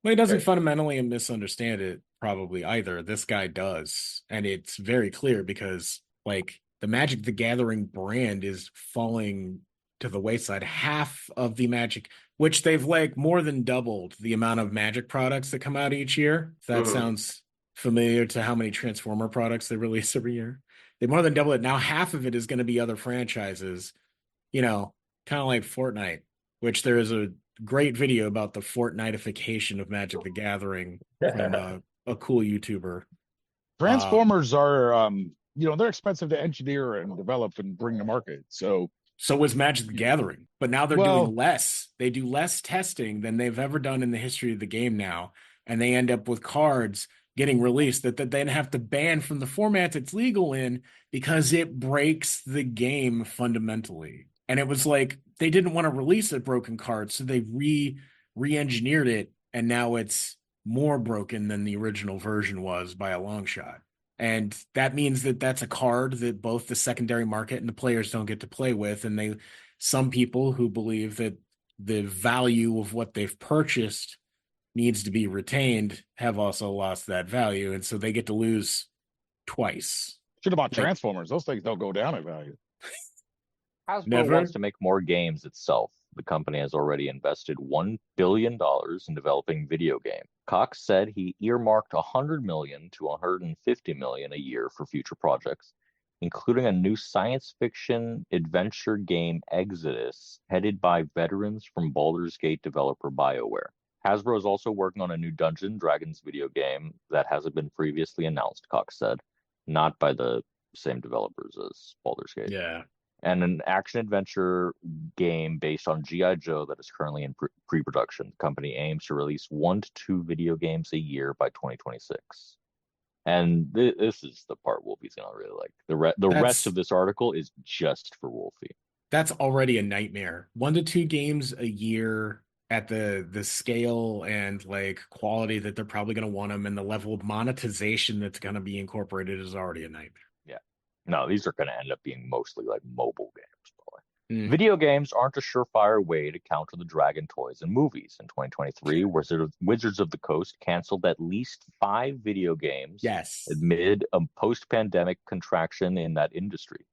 Well, he doesn't fundamentally misunderstand it probably either. This guy does. And it's very clear because like the Magic the Gathering brand is falling to the wayside. Half of the Magic, which they've like more than doubled the amount of Magic products that come out each year. If that sounds familiar to how many Transformer products they release every year. They more than double it. Now half of it is going to be other franchises, you know, kind of like Fortnite, which there is a great video about the Fortniteification of Magic the Gathering from a cool YouTuber. Transformers are, they're expensive to engineer and develop and bring to market. So was Magic the Gathering, but now they're doing less. They do less testing than they've ever done in the history of the game now, and they end up with cards getting released that then have to ban from the formats it's legal in because it breaks the game fundamentally. And it was like they didn't want to release a broken card, so they re-engineered it, and now it's more broken than the original version was by a long shot. And that means that that's a card that both the secondary market and the players don't get to play with. And some people who believe that the value of what they've purchased needs to be retained have also lost that value. And so they get to lose twice. Should have bought Transformers. Those things don't go down in value. Hasbro wants to make more games itself. The company has already invested $1 billion in developing video games. Cox said he earmarked $100 million to $150 million a year for future projects, including a new science fiction adventure game Exodus, headed by veterans from Baldur's Gate developer BioWare. Hasbro is also working on a new Dungeons & Dragons video game that hasn't been previously announced, Cox said, not by the same developers as Baldur's Gate. Yeah. And an action-adventure game based on G.I. Joe that is currently in pre-production. The company aims to release 1 to 2 video games a year by 2026. And this is the part Wolfie's going to really like. The rest of this article is just for Wolfie. That's already a nightmare. 1 to 2 games a year at the scale and like quality that they're probably going to want them, and the level of monetization that's going to be incorporated is already a nightmare. Yeah. No, these are going to end up being mostly like mobile games, probably. Video games aren't a surefire way to counter the Dragon toys in movies. In 2023, Wizards of the Coast canceled at least 5 video games amid a post-pandemic contraction in that industry.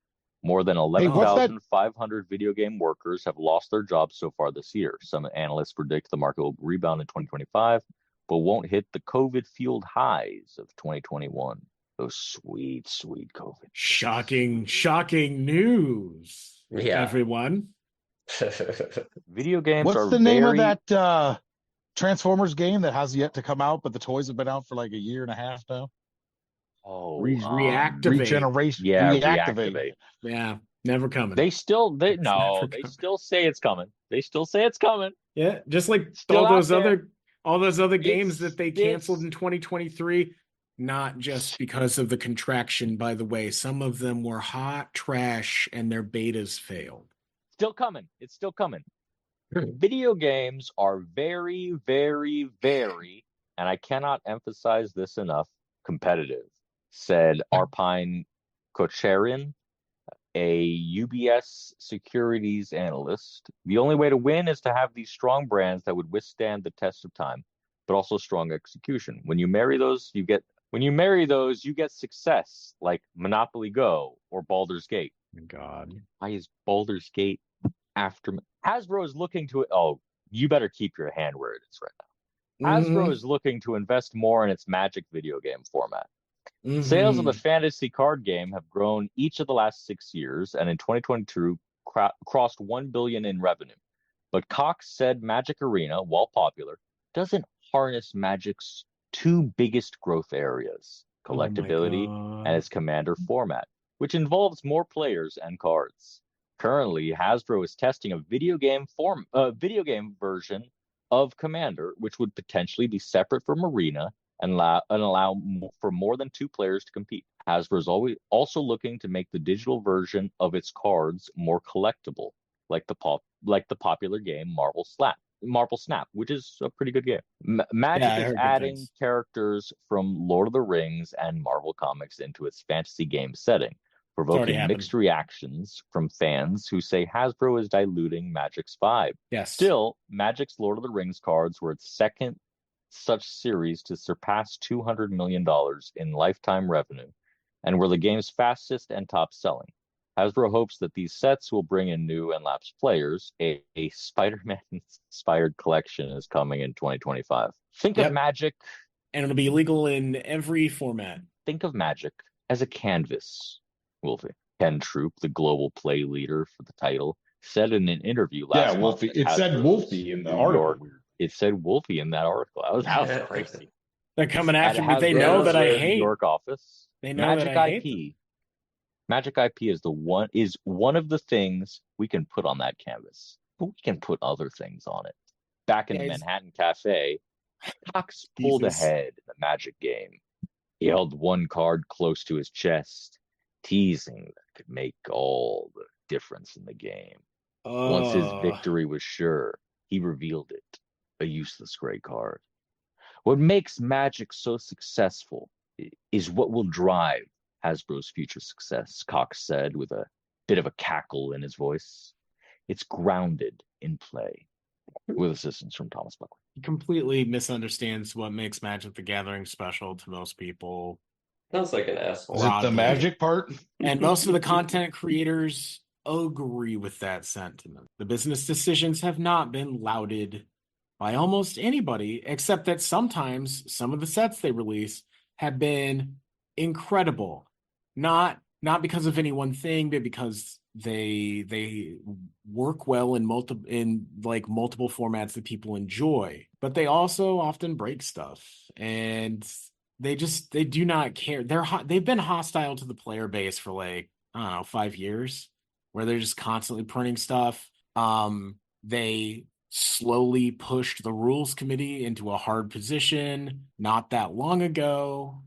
More than 11,500 video game workers have lost their jobs so far this year. Some analysts predict the market will rebound in 2025, but won't hit the COVID-fueled highs of 2021. Those sweet, sweet COVID. Shocking news. Yeah, everyone. Video games What's the name of that Transformers game that has yet to come out, but the toys have been out for like a year and a half now? Reactivate. Regeneration. Yeah, reactivate. Yeah, never coming. They still say it's coming. They still say it's coming. Yeah, just like all those other games that they canceled in 2023. Not just because of the contraction, by the way. Some of them were hot trash and their betas failed. Still coming. It's still coming. Video games are very, very, very, and I cannot emphasize this enough, competitive, said Arpine Kocherin, a UBS securities analyst. The only way to win is to have these strong brands that would withstand the test of time, but also strong execution. When you marry those, you get When you marry those, you get success like Monopoly Go or Baldur's Gate. God. Why is Baldur's Gate after Hasbro is looking to it? Oh, you better keep your hand where it is right now. Hasbro is looking to invest more in its Magic video game format. Sales of the fantasy card game have grown each of the last 6 years, and in 2022 crossed 1 billion in revenue. But Cox said Magic Arena, while popular, doesn't harness Magic's two biggest growth areas, collectability and its commander format, which involves more players and cards. Currently, Hasbro is testing a video game version of Commander, which would potentially be separate from Arena and allow for more than 2 players to compete. Hasbro is also looking to make the digital version of its cards more collectible, like the popular game Marvel Snap, which is a pretty good game. Magic is adding characters from Lord of the Rings and Marvel comics into its fantasy game setting, provoking mixed reactions from fans who say Hasbro is diluting Magic's vibe. Yes. Still, Magic's Lord of the Rings cards were its second such series to surpass $200 million in lifetime revenue and were the game's fastest and top selling. Hasbro hopes that these sets will bring in new and lapsed players. A Spider-Man inspired collection is coming in 2025. Think of Magic, and it'll be legal in every format. Think of Magic as a canvas, Wolfie. Ken Troop, the global play leader for the title, said in an interview last month. Wolfie. It said Wolfie in the article. It said Wolfie in that article. That was crazy. They're coming after me. They know that I hate. New York office. They know Magic that I IP. hate Magic IP is one of the things we can put on that canvas, but we can put other things on it. Back in the Manhattan Cafe, Cox pulled ahead in the Magic game. He held one card close to his chest, teasing that could make all the difference in the game. Once his victory was sure, he revealed it, a useless gray card. What makes Magic so successful is what will drive Hasbro's future success, Cox said with a bit of a cackle in his voice. It's grounded in play, with assistance from Thomas Buckley. He completely misunderstands what makes Magic the Gathering special to most people. Sounds like an asshole. Is it the magic part? And most of the content creators agree with that sentiment. The business decisions have not been lauded by almost anybody, except that sometimes some of the sets they release have been incredible. Not because of any one thing, but because they work well in multiple formats that people enjoy. But they also often break stuff, and they do not care. They've been hostile to the player base for like, I don't know, 5 years, where they're just constantly printing stuff. They slowly pushed the rules committee into a hard position not that long ago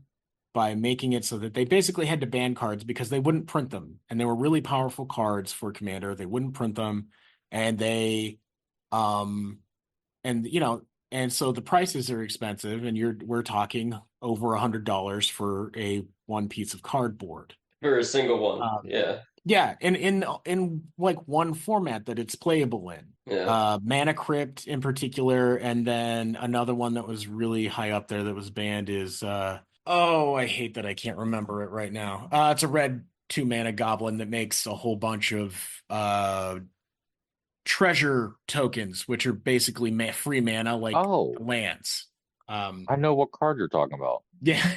by making it so that they basically had to ban cards because they wouldn't print them. And they were really powerful cards for Commander. They wouldn't print them. And and so the prices are expensive, and we're talking over $100 for one piece of cardboard. For a single one. Yeah, in like one format that it's playable in. Yeah. Mana Crypt in particular, and then another one that was really high up there that was banned is I hate that I can't remember it right now. It's a red 2-mana goblin that makes a whole bunch of treasure tokens, which are basically free mana, like lands. I know what card you're talking about. Yeah.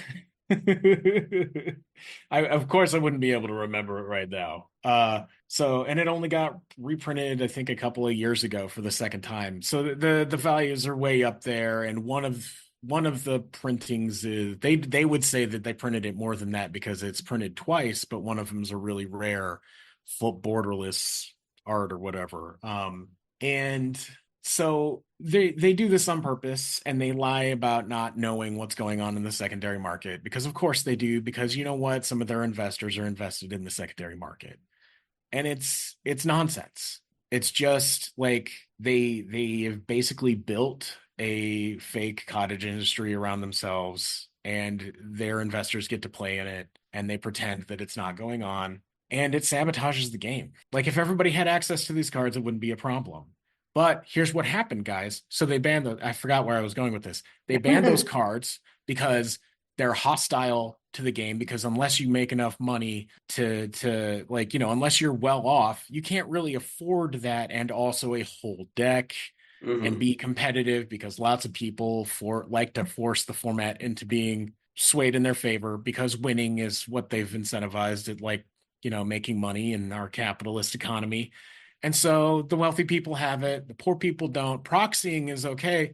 Of course I wouldn't be able to remember it right now. And it only got reprinted, I think, a couple of years ago for the second time. So the values are way up there. And one of the printings is they would say that they printed it more than that because it's printed twice, but one of them is a really rare borderless art or whatever. And so they do this on purpose, and they lie about not knowing what's going on in the secondary market, because of course they do, because you know what? Some of their investors are invested in the secondary market. And it's nonsense. It's just like they have basically built a fake cottage industry around themselves, and their investors get to play in it, and they pretend that it's not going on, and it sabotages the game. Like, if everybody had access to these cards, it wouldn't be a problem. But here's what happened, guys. So they banned I forgot where I was going with this. They banned those cards because they're hostile to the game because unless you make enough money to like, unless you're well off, you can't really afford that and also a whole deck and be competitive, because lots of people like to force the format into being swayed in their favor because winning is what they've incentivized it, like, making money in our capitalist economy. And so the wealthy people have it, the poor people don't. Proxying is okay,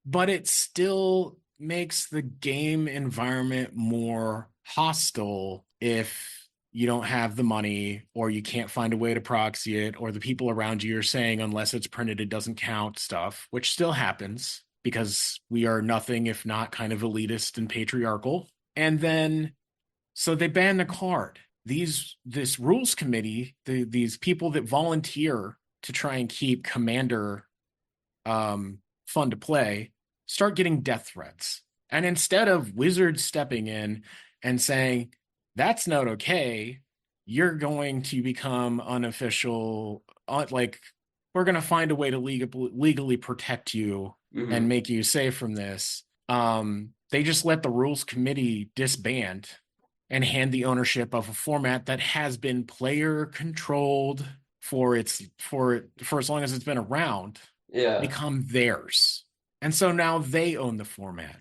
but it still makes the game environment more hostile if you don't have the money, or you can't find a way to proxy it, or the people around you are saying unless it's printed it doesn't count stuff, which still happens because we are nothing if not kind of elitist and patriarchal. And then so they ban the card. This rules committee, these people that volunteer to try and keep Commander fun to play, start getting death threats. And instead of Wizards stepping in and saying, that's not okay, you're going to become unofficial, like, we're going to find a way to legally protect you and make you safe from this. They just let the rules committee disband and hand the ownership of a format that has been player controlled for as long as it's been around, become theirs. And so now they own the format,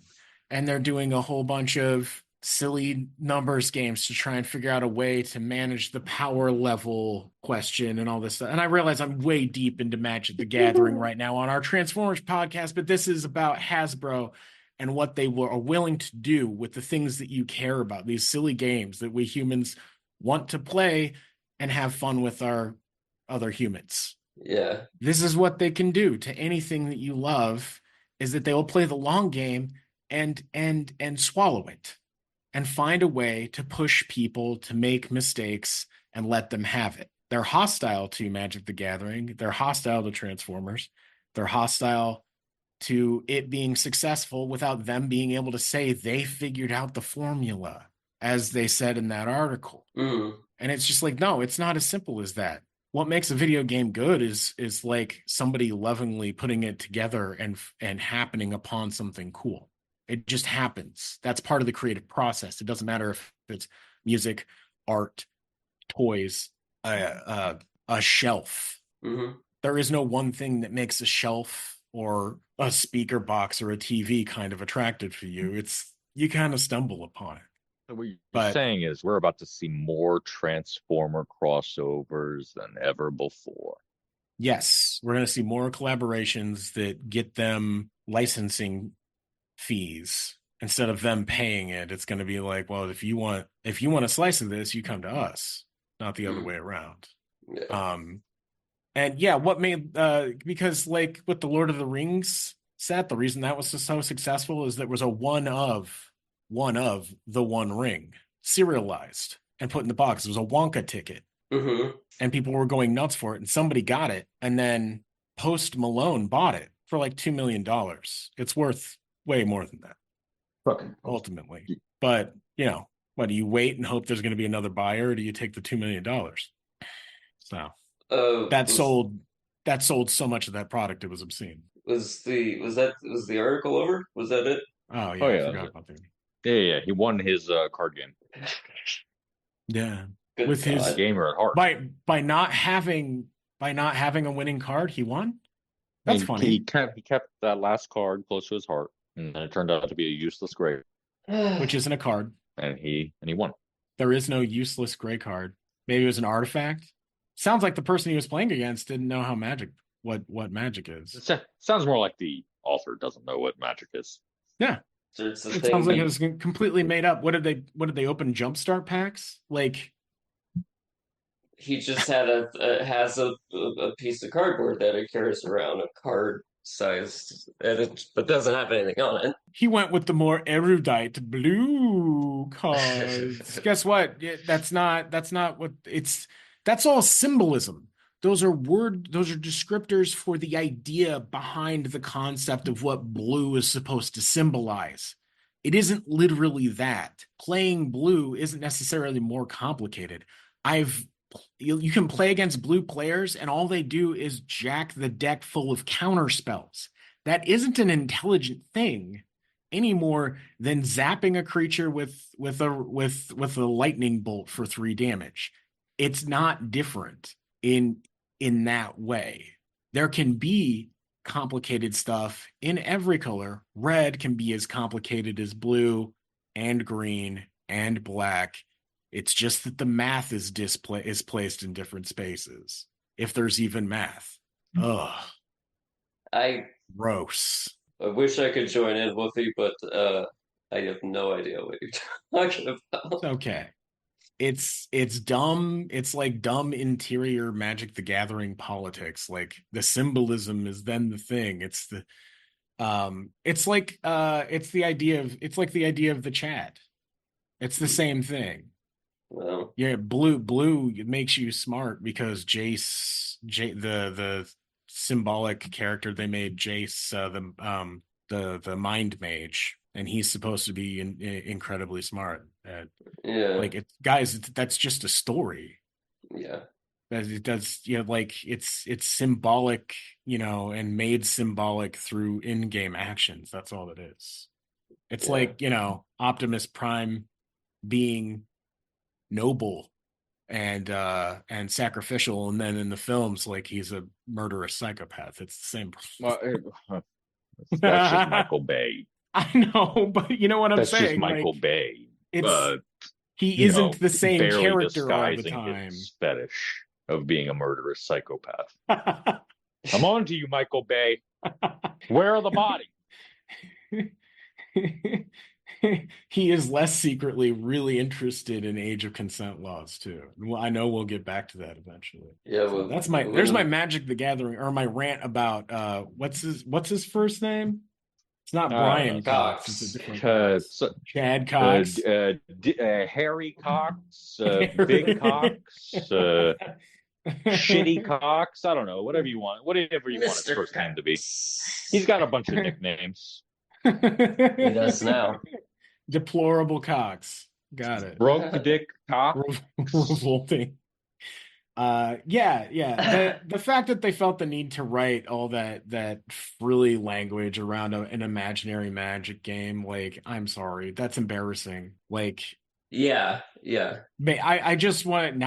and they're doing a whole bunch of silly numbers games to try and figure out a way to manage the power level question and all this stuff. And I realize I'm way deep into Magic the Gathering right now on our Transformers podcast, but this is about Hasbro and what they are willing to do with the things that you care about, these silly games that we humans want to play and have fun with our other humans. Yeah. This is what they can do to anything that you love, is that they will play the long game and swallow it and find a way to push people to make mistakes and let them have it. They're hostile to Magic the Gathering. They're hostile to Transformers. They're hostile to it being successful without them being able to say they figured out the formula, as they said in that article. And it's just like, no, it's not as simple as that. What makes a video game good is like somebody lovingly putting it together and happening upon something cool. It just happens. That's part of the creative process. It doesn't matter if it's music, art, toys, a shelf. There is no one thing that makes a shelf or a speaker box or a TV kind of attractive for you. You kind of stumble upon it. So what you're saying is we're about to see more Transformer crossovers than ever before. Yes, we're going to see more collaborations that get them licensing fees instead of them paying it. It's going to be like, well, if you want a slice of this, you come to us, not the other way around. And yeah, what made because like with the Lord of the Rings set, the reason that was so successful is there was a one of the One Ring serialized and put in the box. It was a Wonka ticket, and people were going nuts for it. And somebody got it, and then Post Malone bought it for like $2 million. It's worth way more than that, ultimately. But what do you wait and hope there's going to be another buyer, or do you take the $2 million? So. That sold so much of that product, it was obscene. Was the article over? Was that it? Oh yeah, I forgot about that. Yeah, he won his card game. Yeah, Good with God. his gamer at heart. By not having a winning card, he won. That's funny. He kept that last card close to his heart, and it turned out to be a useless gray, which isn't a card. And he won. There is no useless gray card. Maybe it was an artifact. Sounds like the person he was playing against didn't know how what magic is. It sounds more like the author doesn't know what magic is. Yeah. So it sounds like it was completely made up. What did they open jumpstart packs? Like he just has a piece of cardboard that he carries around, a card size, but doesn't have anything on it. He went with the more erudite blue cards. Guess what? That's not what it's. That's all symbolism. Those are descriptors for the idea behind the concept of what blue is supposed to symbolize. It isn't literally that. Playing blue isn't necessarily more complicated. You can play against blue players and all they do is jack the deck full of counter spells. That isn't an intelligent thing. any more than zapping a creature with a lightning bolt for 3 damage. It's not different in that way. There can be complicated stuff in every color. Red can be as complicated as blue and green and black. It's just that the math is placed in different spaces. If there's even math. Ugh. Gross. I wish I could join in, Woofy, but I have no idea what you're talking about. It's okay. It's dumb. It's like dumb interior Magic the Gathering politics. Like the symbolism is then the thing. It's the it's like the idea of the chat. It's the same thing. Well, yeah, blue makes you smart because the symbolic character they made, Jace, the mind mage, and he's supposed to be incredibly smart. yeah, guys, that's just a story. Yeah, It does, it's symbolic, and made symbolic through in-game actions. That's all it is. It's like, Optimus Prime being noble and sacrificial, and then in the films, like he's a murderous psychopath. It's the same. Well, that's just Michael Bay. I know, but you know what I'm saying? That's just Michael Bay. He isn't the same character all the disguising time. his fetish of being a murderous psychopath. I'm on to you, Michael Bay. Where are the bodies? He is less secretly really interested in age of consent laws too. Well, I know we'll get back to that eventually. Yeah, well, there's my Magic the Gathering, or my rant about what's his first name? It's not Brian Cox. It's a different Chad Cox, Harry Cox, Big Cox, Shitty Cox. I don't know, whatever you want his first name to be. He's got a bunch of nicknames. He does now. Deplorable Cox. Got it. Broke Dick Cox. Revolting. The fact that they felt the need to write all that frilly language around an imaginary Magic game, like, I'm sorry, that's embarrassing. Like, yeah. I just want to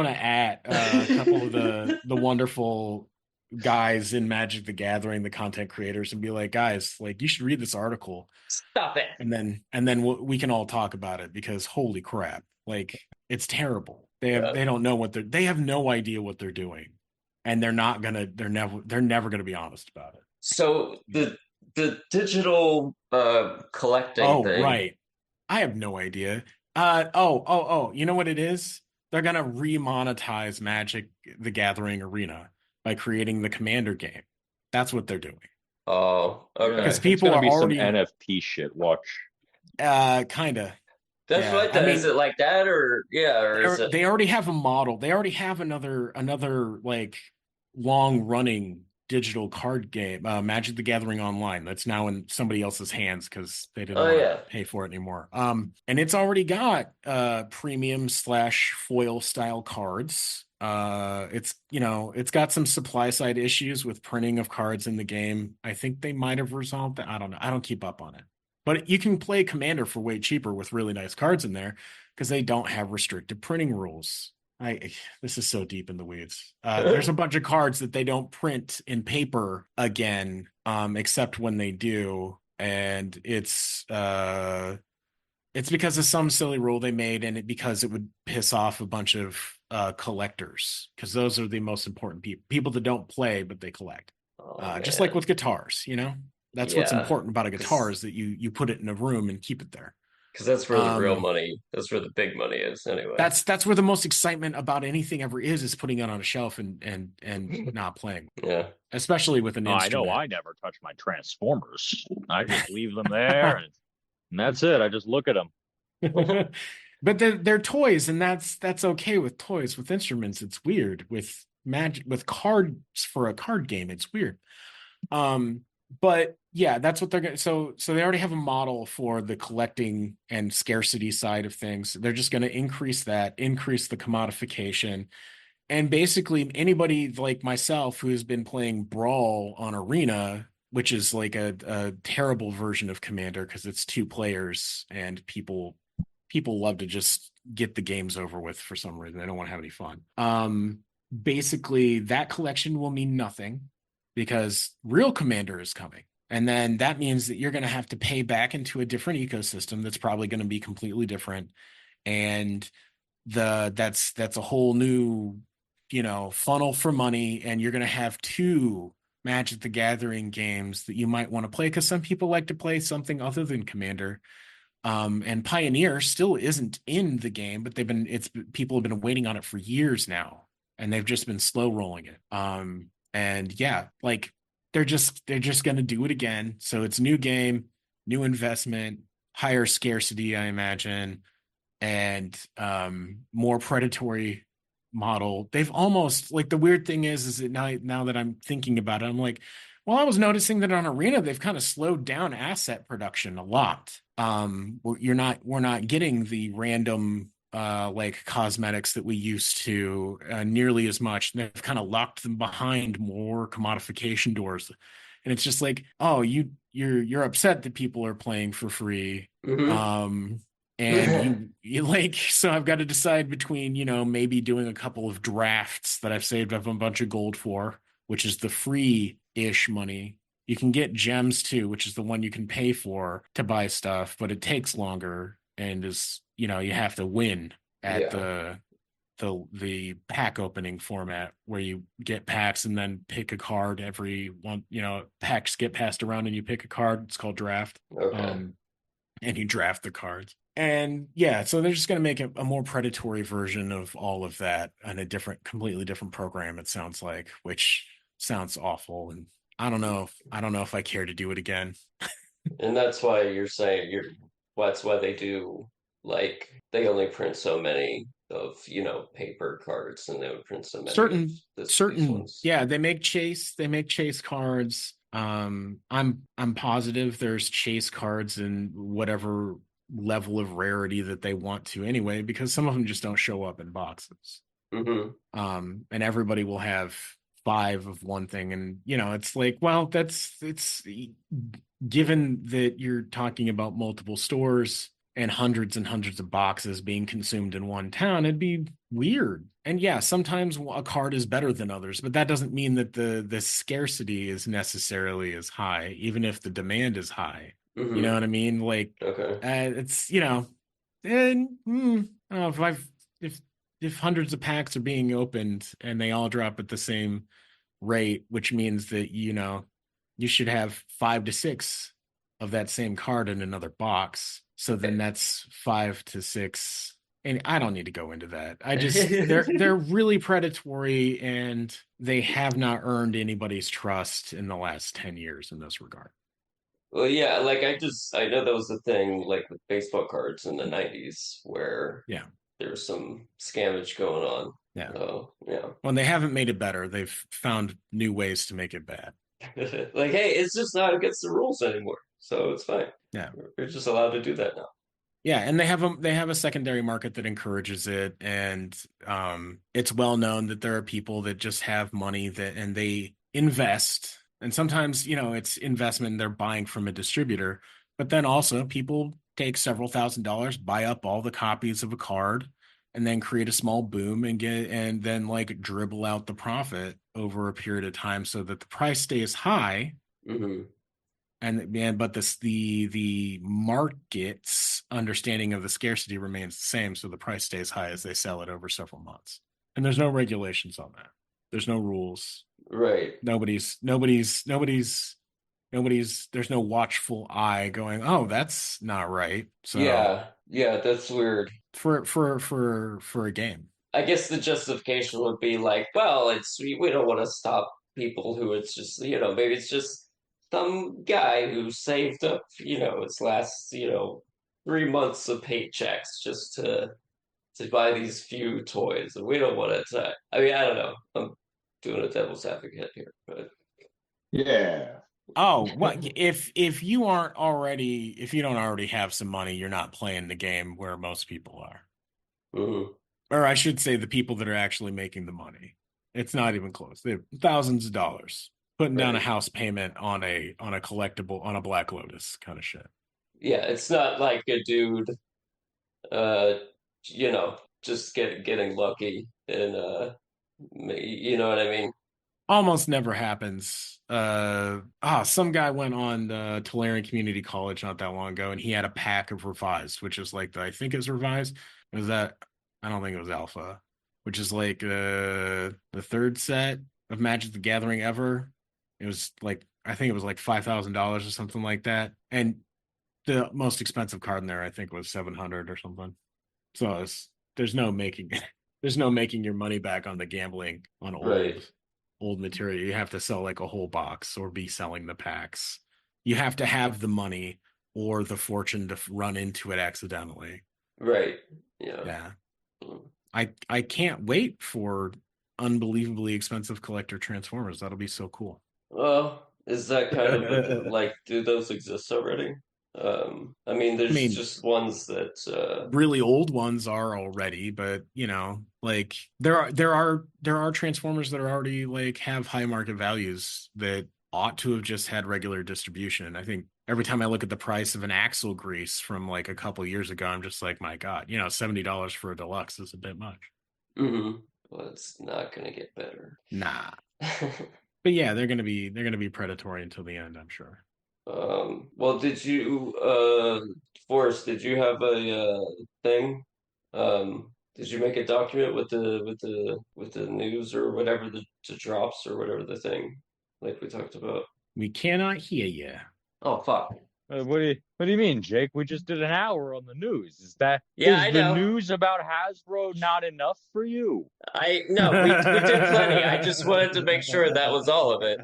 add a couple of the wonderful guys in Magic the Gathering, the content creators, and be like, guys, like, you should read this article. Stop it. And then we can all talk about it, because holy crap, like, it's terrible. They don't know they have no idea what they're doing, and they're never gonna be honest about it. So the digital collecting thing. Right. I have no idea. You know what it is? They're gonna remonetize Magic the Gathering Arena by creating the Commander game. That's what they're doing. Oh, okay. Because people are already some NFT shit. Watch. Kinda. That's what. Is it like that, or is it? They already have a model. They already have another like long running digital card game, Magic the Gathering Online, that's now in somebody else's hands because they didn't want to pay for it anymore. And it's already got premium / foil style cards. It's got some supply side issues with printing of cards in the game. I think they might have resolved that. I don't know. I don't keep up on it. But you can play Commander for way cheaper with really nice cards in there because they don't have restricted printing rules. This is so deep in the weeds. There's a bunch of cards that they don't print in paper again, except when they do, and it's because of some silly rule they made, and because it would piss off a bunch of collectors, because those are the most important people that don't play but they collect. Just like with guitars, that's what's important about a guitar, is that you put it in a room and keep it there. Because that's where the real money, that's where the big money is anyway. That's where the most excitement about anything ever is putting it on a shelf and not playing. Yeah. Especially with an instrument. I know I never touch my Transformers. I just leave them there and that's it. I just look at them. But they're toys, and that's okay with toys. With instruments, it's weird. With magic, with cards for a card game, it's weird. But yeah, that's what they're going to. So they already have a model for the collecting and scarcity side of things. They're just going to increase the commodification. And basically anybody like myself who has been playing Brawl on Arena which is like a terrible version of Commander because it's 2 players and people love to just get the games over with for some reason. They don't want to have any fun. Basically, that collection will mean nothing because real Commander is coming. And then that means that you're going to have to pay back into a different ecosystem that's probably going to be completely different. And that's a whole new, funnel for money. And you're going to have 2 Magic the Gathering games that you might want to play because some people like to play something other than Commander. And Pioneer still isn't in the game, but people have been waiting on it for years now, and they've just been slow rolling it. And yeah, like they're just gonna do it again. So it's new game, new investment, higher scarcity, I imagine, and more predatory model. They've almost, like, the weird thing is that now that I'm thinking about it, I'm like, well, I was noticing that on Arena they've kind of slowed down asset production a lot. We're not getting the random like cosmetics that we used to nearly as much. They've kind of locked them behind more commodification doors, and it's just like, oh, you're upset that people are playing for free. And you like, so I've got to decide between, maybe doing a couple of drafts that I've saved up a bunch of gold for, which is the free-ish money. You can get gems too, which is the one you can pay for to buy stuff, but it takes longer and is, you have to win at the pack opening format where you get packs and then pick a card every one, packs get passed around and you pick a card. It's called draft. Okay. And you draft the cards. And yeah, so they're just going to make a more predatory version of all of that and a completely different program, it sounds like, which sounds awful. And I don't know if I care to do it again. And that's why you're saying that's why they do, like, they only print so many of, paper cards, and they would print so many of these ones. Yeah, they make chase cards. I'm positive there's chase cards in whatever level of rarity that they want to anyway, because some of them just don't show up in boxes. And everybody will have 5 of one thing, and it's like, well, it's given that you're talking about multiple stores and hundreds of boxes being consumed in one town, it'd be weird. And yeah, sometimes a card is better than others, but that doesn't mean that the scarcity is necessarily as high, even if the demand is high. You know what I mean? Like, Okay. it's, and I don't know, if hundreds of packs are being opened and they all drop at the same rate, which means that you should have 5 to 6 of that same card in another box. So then that's 5 to 6. And I don't need to go into that. I just they're really predatory, and they have not earned anybody's trust in the last 10 years in this regard. Well, yeah, like I know that was the thing, like with baseball cards in the 90s where there was some scammage going on. Yeah. So, yeah. Well, they haven't made it better. They've found new ways to make it bad. Like, hey, it's just not against the rules anymore, so it's fine. Yeah, we're just allowed to do that now. Yeah, and they have a secondary market that encourages it, and it's well known that there are people that just have money and they invest, and sometimes it's investment, they're buying from a distributor, but then also people take several $1,000s, buy up all the copies of a card, and then create a small boom and then like dribble out the profit over a period of time so that the price stays high. But the market's understanding of the scarcity remains the same, so the price stays high as they sell it over several months. And there's no regulations on that. There's no rules. Right. Nobody's. There's no watchful eye going, oh, that's not right. So yeah, that's weird for a game. I guess the justification would be like, well, we don't want to stop people who it's just maybe it's just some guy who saved up, his last, 3 months of paychecks just to buy these few toys, and we don't want to. I mean, I don't know. I'm doing a devil's advocate here, but yeah. Oh, what if you don't already have some money, you're not playing the game where most people are. Or I should say, the people that are actually making the money. It's not even close. They have thousands of dollars. putting down a house payment on a collectible, on a Black Lotus kind of shit. Yeah, it's not like a dude, you know, just getting lucky and you know what I mean? Almost never happens. Some guy went on Tulare Community College not that long ago, and he had a pack of revised, which is like I think it's revised. Was that? I don't think it was alpha, which is like the third set of Magic the Gathering ever. It was like I think it was like $5,000 or something like that, and the most expensive card in there I think was 700 or something. So there's no making your money back on the gambling on old material. You have to sell like a whole box or be selling the packs. You have to have the money or the fortune to run into it accidentally. Right. Yeah. I can't wait for unbelievably expensive collector Transformers. That'll be so cool. Well, is that kind of like, do those exist already? I mean, just ones that really old ones are already, but like there are Transformers that are already like have high market values that ought to have just had regular distribution. I think every time I look at the price of an axle grease from like a couple years ago, I'm just like, my God, $70 for a deluxe is a bit much. Mm-hmm. Well, it's not gonna get better. Nah. But yeah, they're gonna be predatory until the end, I'm sure. Well, did you, Forrest, did you have a thing? Did you make a document with the news or whatever the drops or whatever the thing like we talked about? We cannot hear you. Oh fuck. What do you mean, Jake? We just did an hour on the news. Is I know. The news about Hasbro not enough for you? No, we did plenty. I just wanted to make sure that was all of it.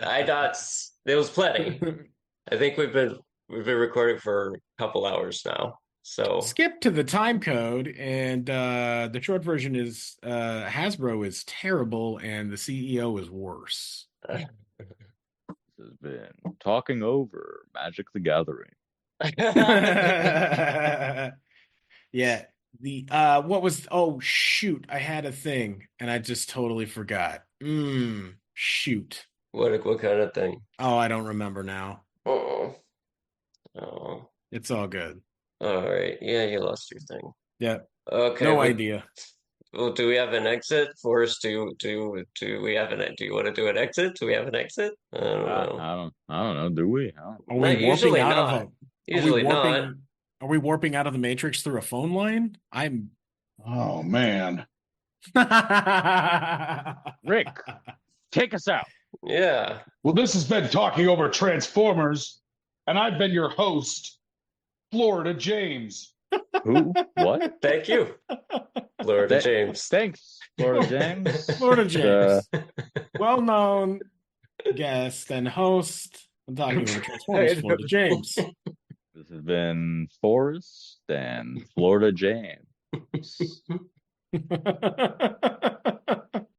I thought there was plenty. I think we've been recording for a couple hours now. So skip to the time code, and the short version is Hasbro is terrible and the CEO is worse. This has been talking over Magic the Gathering. Yeah. The what was shoot, I had a thing and I just totally forgot. Shoot. What kind of thing? Oh, I don't remember now. Oh. It's all good. All right. Yeah, you lost your thing. Yeah. Okay. No idea. Well, do we have an exit? Forrest, do we have do you want to do an exit? Do we have an exit? I don't know. I don't know. Do we? Are we warping out of Usually not. Are we warping out of the Matrix through a phone line? Oh man. Rick, take us out. Yeah. Well, this has been Talking Over Transformers, and I've been your host, Florida James. Who? What? Thank you, Florida James. Thanks, Florida James. Florida James. Well-known guest and host. I'm Talking Over Transformers, Florida James. This has been Forrest and Florida James.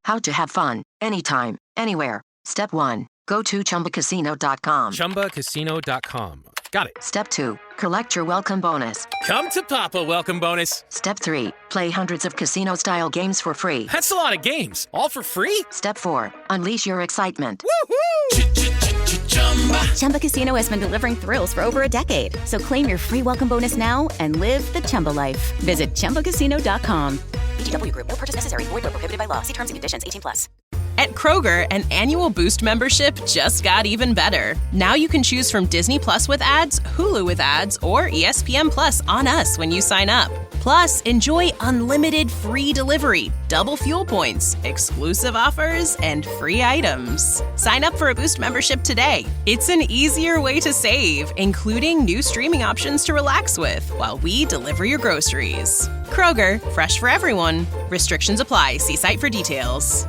How to have fun, anytime, anywhere. Step 1. Go to ChumbaCasino.com. ChumbaCasino.com. Got it. Step 2. Collect your welcome bonus. Come to Papa welcome bonus. Step 3. Play hundreds of casino-style games for free. That's a lot of games. All for free? Step 4. Unleash your excitement. Woohoo! Chumba Casino has been delivering thrills for over a decade. So claim your free welcome bonus now and live the Chumba life. Visit ChumbaCasino.com. VGW Group. No purchase necessary. Void where prohibited by law. See terms and conditions. 18+. At Kroger, an annual Boost membership just got even better. Now you can choose from Disney Plus with ads, Hulu with ads, or ESPN Plus on us when you sign up. Plus, enjoy unlimited free delivery, double fuel points, exclusive offers, and free items. Sign up for a Boost membership today. It's an easier way to save, including new streaming options to relax with while we deliver your groceries. Kroger, fresh for everyone. Restrictions apply. See site for details.